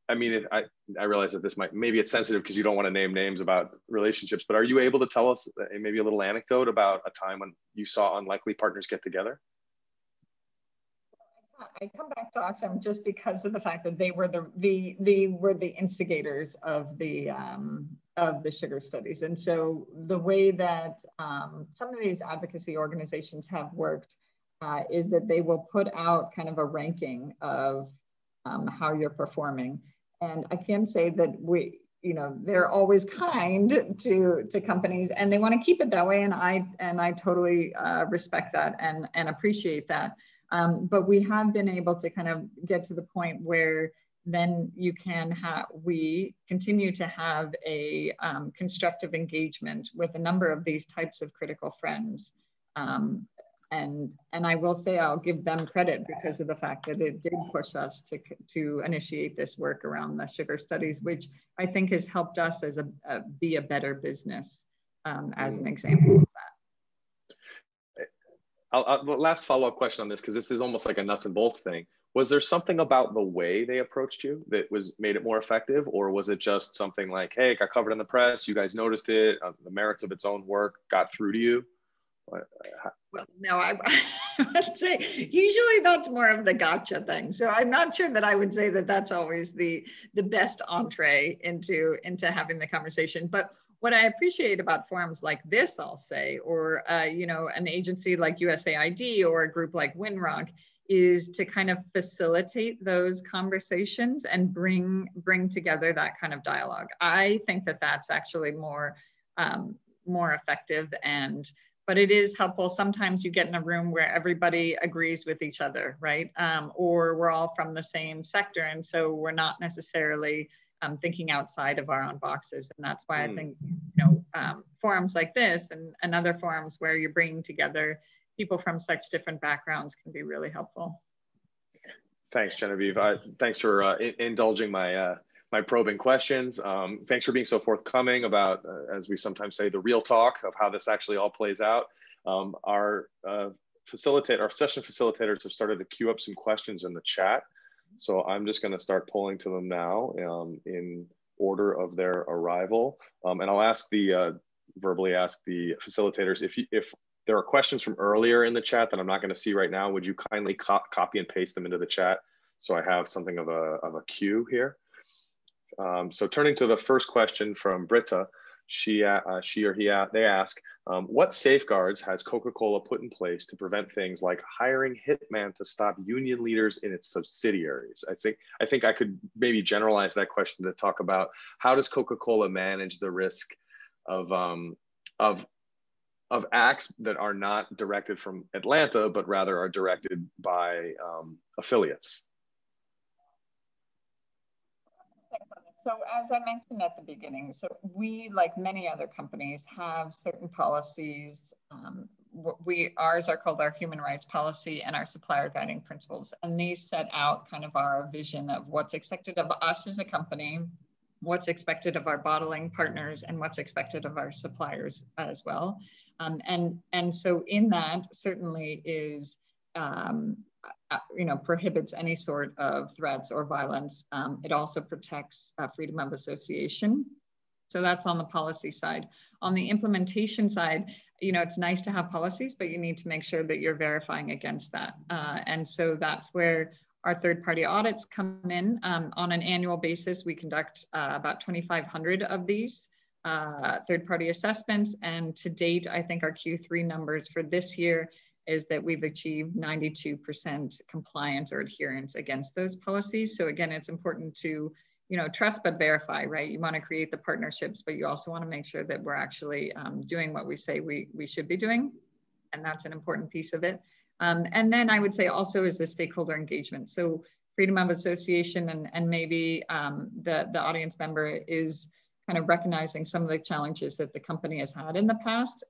I mean, I realize that this maybe it's sensitive because you don't want to name names about relationships, but are you able to tell us maybe a little anecdote about a time when you saw unlikely partners get together? I come back to Autumn just because of the fact that they were the instigators of the sugar studies. And so the way that some of these advocacy organizations have worked is that they will put out kind of a ranking of how you're performing. And I can say that they're always kind to companies, and they want to keep it that way. And I totally respect that and appreciate that. But we have been able to kind of get to the point where then we continue to have a constructive engagement with a number of these types of critical friends. And I will say I'll give them credit because of the fact that it did push us to initiate this work around the sugar studies, which I think has helped us as be a better business as an example of that. The last follow-up question on this, because this is almost like a nuts and bolts thing. Was there something about the way they approached you that made it more effective? Or was it just something like, hey, it got covered in the press, you guys noticed it, the merits of its own work got through to you? Well, no, I would say usually that's more of the gotcha thing. So I'm not sure that I would say that that's always the best entree into having the conversation. But what I appreciate about forums like this, I'll say, or an agency like USAID or a group like Winrock, is to kind of facilitate those conversations and bring together that kind of dialogue. I think that that's actually more effective, but it is helpful. Sometimes you get in a room where everybody agrees with each other, right? Or we're all from the same sector, and so we're not necessarily thinking outside of our own boxes. And that's why I think forums like this and other forums where you're bringing together people from such different backgrounds can be really helpful. Thanks, Genevieve. Thanks for indulging my my probing questions. Thanks for being so forthcoming about, as we sometimes say, the real talk of how this actually all plays out. Our session facilitators have started to queue up some questions in the chat. So I'm just going to start pulling to them now in order of their arrival. And I'll verbally ask the facilitators, if there are questions from earlier in the chat that I'm not going to see right now, would you kindly copy and paste them into the chat so I have something of a cue here? So turning to the first question from Britta, they ask, what safeguards has Coca-Cola put in place to prevent things like hiring hitman to stop union leaders in its subsidiaries? I think I could maybe generalize that question to talk about how does Coca-Cola manage the risk of acts that are not directed from Atlanta, but rather are directed by affiliates. So as I mentioned at the beginning, so we, like many other companies, have certain policies. Ours are called our human rights policy and our supplier guiding principles. And these set out kind of our vision of what's expected of us as a company, what's expected of our bottling partners, and what's expected of our suppliers as well. And so in that certainly is, prohibits any sort of threats or violence. It also protects freedom of association. So that's on the policy side. On the implementation side, it's nice to have policies, but you need to make sure that you're verifying against that. And so that's where our third-party audits come in. On an annual basis, we conduct about 2,500 of these third-party assessments. And to date, I think our Q3 numbers for this year is that we've achieved 92% compliance or adherence against those policies. So again, it's important to, trust but verify, right? You want to create the partnerships, but you also want to make sure that we're actually doing what we say we should be doing. And that's an important piece of it. And then I would say also is the stakeholder engagement. So freedom of association, and maybe the audience member is kind of recognizing some of the challenges that the company has had in the past,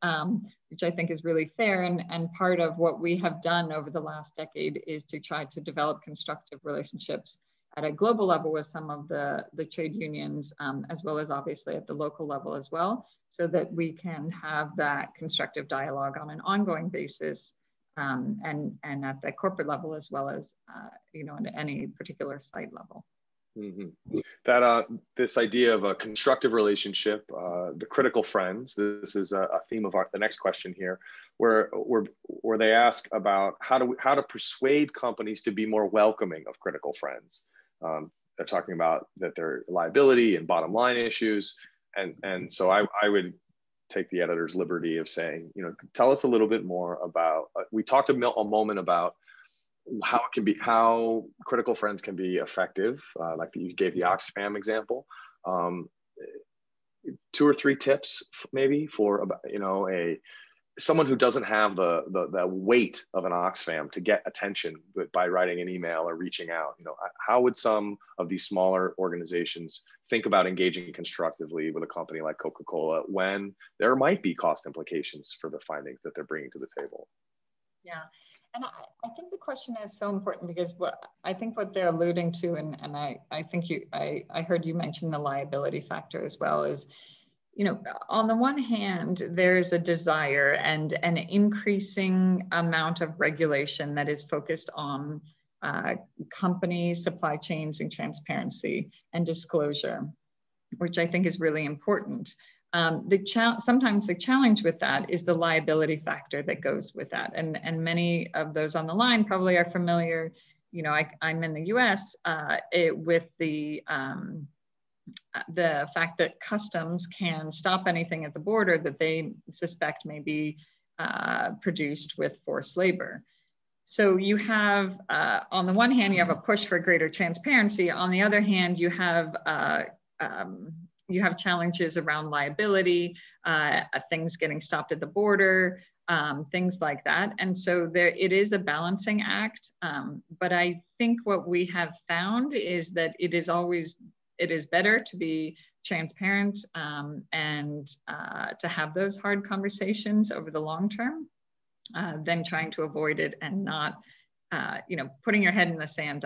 which I think is really fair. And part of what we have done over the last decade is to try to develop constructive relationships at a global level with some of the trade unions, as well as obviously at the local level as well, so that we can have that constructive dialogue on an ongoing basis, and at the corporate level, as well as at any particular site level. Mm-hmm. That this idea of a constructive relationship, the critical friends. This is a theme of the next question here, where they ask about how to persuade companies to be more welcoming of critical friends. They're talking about that their liability and bottom line issues, and so I would take the editor's liberty of saying, tell us a little bit more about. We talked a moment about how critical friends can be effective, like you gave the Oxfam example. 2 or 3 tips maybe for someone who doesn't have the weight of an Oxfam to get attention by writing an email or reaching out. How would some of these smaller organizations think about engaging constructively with a company like Coca-Cola when there might be cost implications for the findings that they're bringing to the table? Yeah. And I think the question is so important because what they're alluding to, and I think I heard you mention the liability factor as well, is, on the one hand, there's a desire and an increasing amount of regulation that is focused on company supply chains and transparency and disclosure, which I think is really important. Sometimes the challenge with that is the liability factor that goes with that. And many of those on the line probably are familiar, I'm in the US with the fact that customs can stop anything at the border that they suspect may be produced with forced labor. So you have, on the one hand, you have a push for greater transparency. On the other hand, you have challenges around liability, things getting stopped at the border, things like that. And so it is a balancing act. But I think what we have found is that it is better to be transparent and to have those hard conversations over the long term than trying to avoid it and not, putting your head in the sand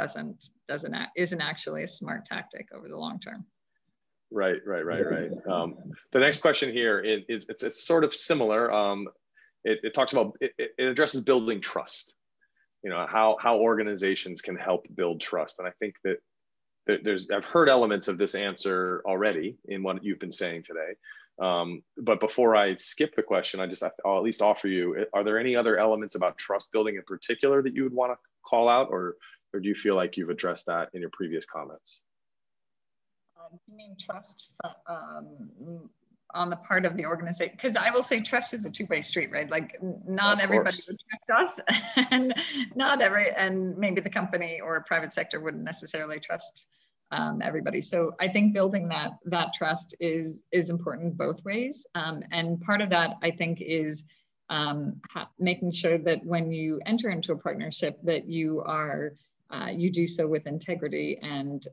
isn't actually a smart tactic over the long term. Right. The next question here it's sort of similar. It talks about it addresses building trust. How organizations can help build trust, and I think that I've heard elements of this answer already in what you've been saying today. But before I skip the question, I'll at least offer you: are there any other elements about trust building in particular that you would want to call out, or do you feel like you've addressed that in your previous comments? You mean trust on the part of the organization? Because I will say trust is a two-way street, right? Like not everybody would trust us, and and maybe the company or private sector wouldn't necessarily trust everybody. So I think building that trust is important both ways, and part of that I think is making sure that when you enter into a partnership that you do so with integrity and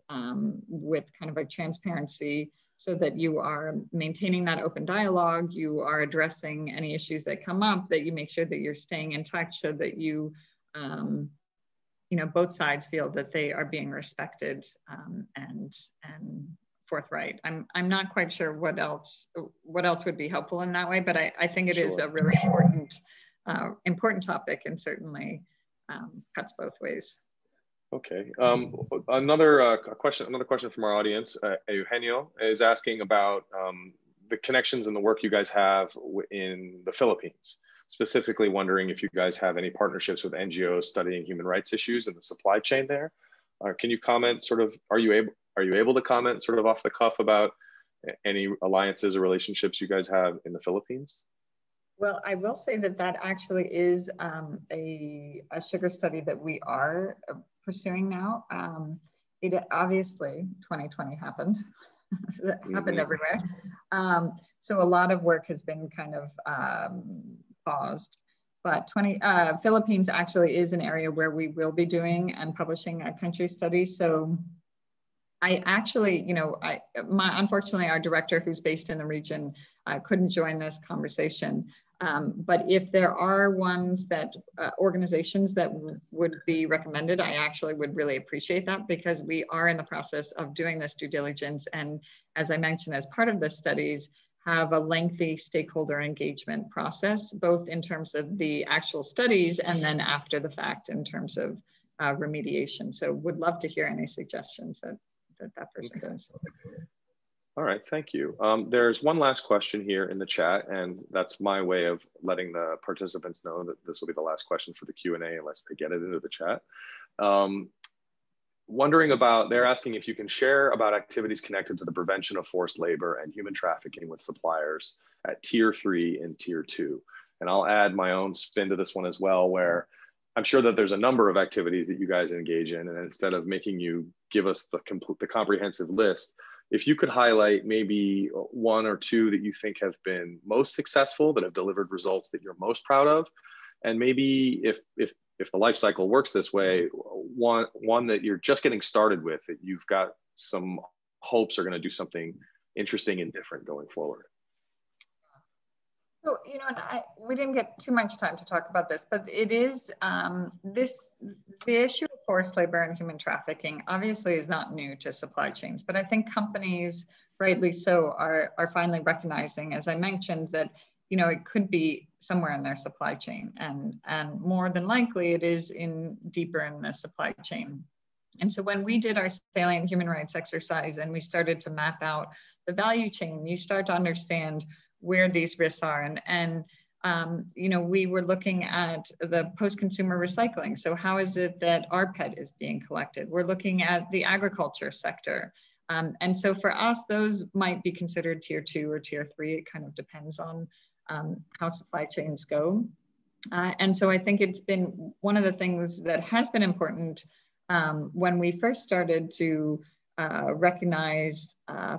with kind of a transparency, so that you are maintaining that open dialogue, you are addressing any issues that come up, that you make sure that you're staying in touch so that you, both sides feel that they are being respected and forthright. I'm not quite sure what else would be helpful in that way, but I think it is a really important topic, and certainly cuts both ways. Okay. Another question from our audience. Eugenio is asking about the connections and the work you guys have in the Philippines. Specifically, wondering if you guys have any partnerships with NGOs studying human rights issues in the supply chain there. Can you comment? Are you able to comment sort of off the cuff about any alliances or relationships you guys have in the Philippines? Well, I will say that actually is a sugar study that we are pursuing now. It obviously 2020 happened. It happened everywhere. So a lot of work has been kind of paused. but Philippines actually is an area where we will be doing and publishing a country study. So I actually, unfortunately, our director who's based in the region couldn't join this conversation. But if there are organizations that would be recommended, I actually would really appreciate that, because we are in the process of doing this due diligence. And as I mentioned, as part of the studies, have a lengthy stakeholder engagement process, both in terms of the actual studies and then after the fact in terms of remediation. So would love to hear any suggestions that person does. All right, thank you. There's one last question here in the chat, and that's my way of letting the participants know that this will be the last question for the Q&A unless they get it into the chat. They're asking if you can share about activities connected to the prevention of forced labor and human trafficking with suppliers at Tier 3 and Tier 2. And I'll add my own spin to this one as well, where I'm sure that there's a number of activities that you guys engage in, and instead of making you give us the comprehensive list, if you could highlight maybe one or two that you think have been most successful, that have delivered results that you're most proud of, and maybe if the life cycle works this way, one that you're just getting started with, that you've got some hopes are going to do something interesting and different going forward. So, we didn't get too much time to talk about this, but it is, the issue of forced labor and human trafficking obviously is not new to supply chains, but I think companies, rightly so, are finally recognizing, as I mentioned, that, it could be somewhere in their supply chain, and more than likely it is deeper in the supply chain. And so when we did our salient human rights exercise and we started to map out the value chain, you start to understand where these risks are. And we were looking at the post-consumer recycling. So how is it that our PET is being collected? We're looking at the agriculture sector. And so for us, those might be considered Tier 2 or Tier 3. It kind of depends on how supply chains go. And so I think it's been one of the things that has been important when we first started to recognize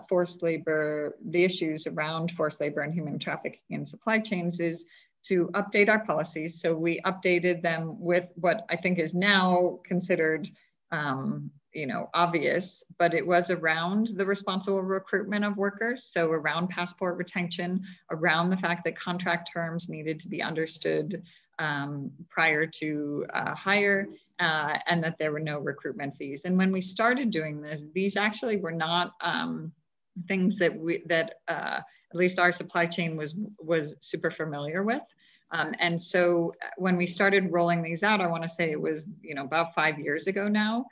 forced labor, the issues around forced labor and human trafficking in supply chains, is to update our policies. So we updated them with what I think is now considered, obvious, but it was around the responsible recruitment of workers. So around passport retention, around the fact that contract terms needed to be understood prior to hire, and that there were no recruitment fees. And when we started doing this, these actually were not things that at least our supply chain was super familiar with. And so when we started rolling these out, I want to say it was about 5 years ago now.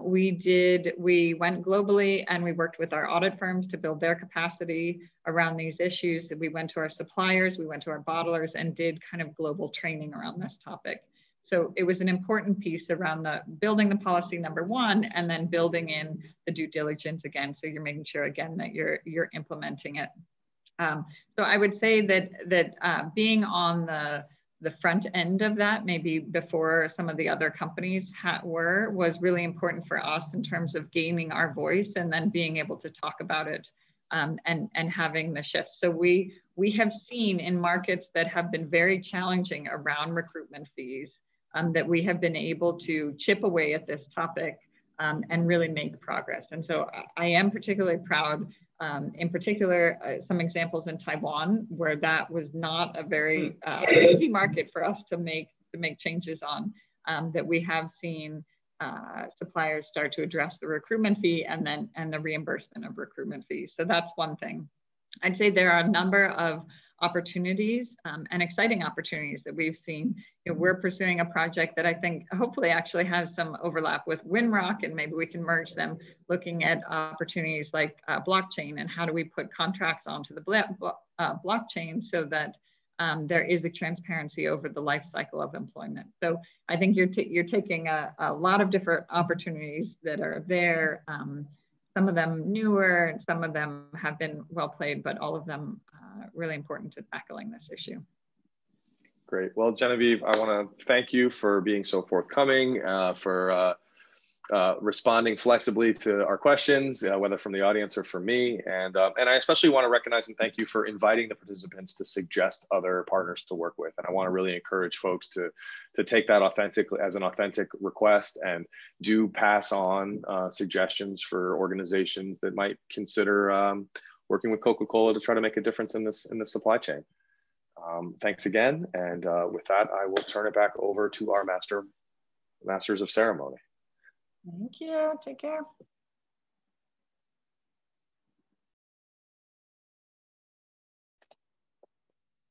We went globally and we worked with our audit firms to build their capacity around these issues. That we went to our suppliers, we went to our bottlers, and did kind of global training around this topic. So it was an important piece around building the policy, number one, and then building in the due diligence again. So you're making sure again that you're implementing it. So I would say that being on the front end of that, maybe before some of the other companies was really important for us in terms of gaining our voice and then being able to talk about it and having the shift. So we have seen in markets that have been very challenging around recruitment fees that we have been able to chip away at this topic and really make progress. And so I am particularly proud, in particular, some examples in Taiwan, where that was not a very easy market for us to make changes on, that we have seen suppliers start to address the recruitment fee and the reimbursement of recruitment fees. So that's one thing. I'd say there are a number of opportunities and exciting opportunities that we've seen. We're pursuing a project that I think hopefully actually has some overlap with Winrock, and maybe we can merge them, looking at opportunities like blockchain and how do we put contracts onto the blockchain so that there is a transparency over the life cycle of employment. So I think you're taking a lot of different opportunities that are there. Some of them newer, and some of them have been well played, but all of them really important to tackling this issue. Great. Well, Genevieve, I want to thank you for being so forthcoming, for responding flexibly to our questions, whether from the audience or from me. And I especially want to recognize and thank you for inviting the participants to suggest other partners to work with. And I want to really encourage folks to take that as an authentic request, and do pass on suggestions for organizations that might consider working with Coca-Cola to try to make a difference in this supply chain. Thanks again. And with that, I will turn it back over to our masters of ceremony. Thank you. Take care.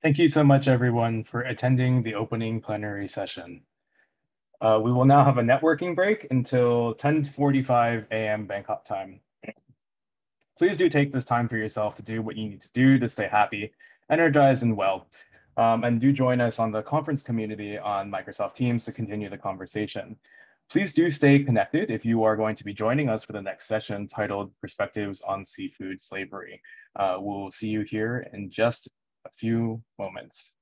Thank you so much, everyone, for attending the opening plenary session. We will now have a networking break until 10:45 a.m. Bangkok time. Please do take this time for yourself to do what you need to do to stay happy, energized, and well. And do join us on the conference community on Microsoft Teams to continue the conversation. Please do stay connected if you are going to be joining us for the next session titled Perspectives on Seafood Slavery. We'll see you here in just a few moments.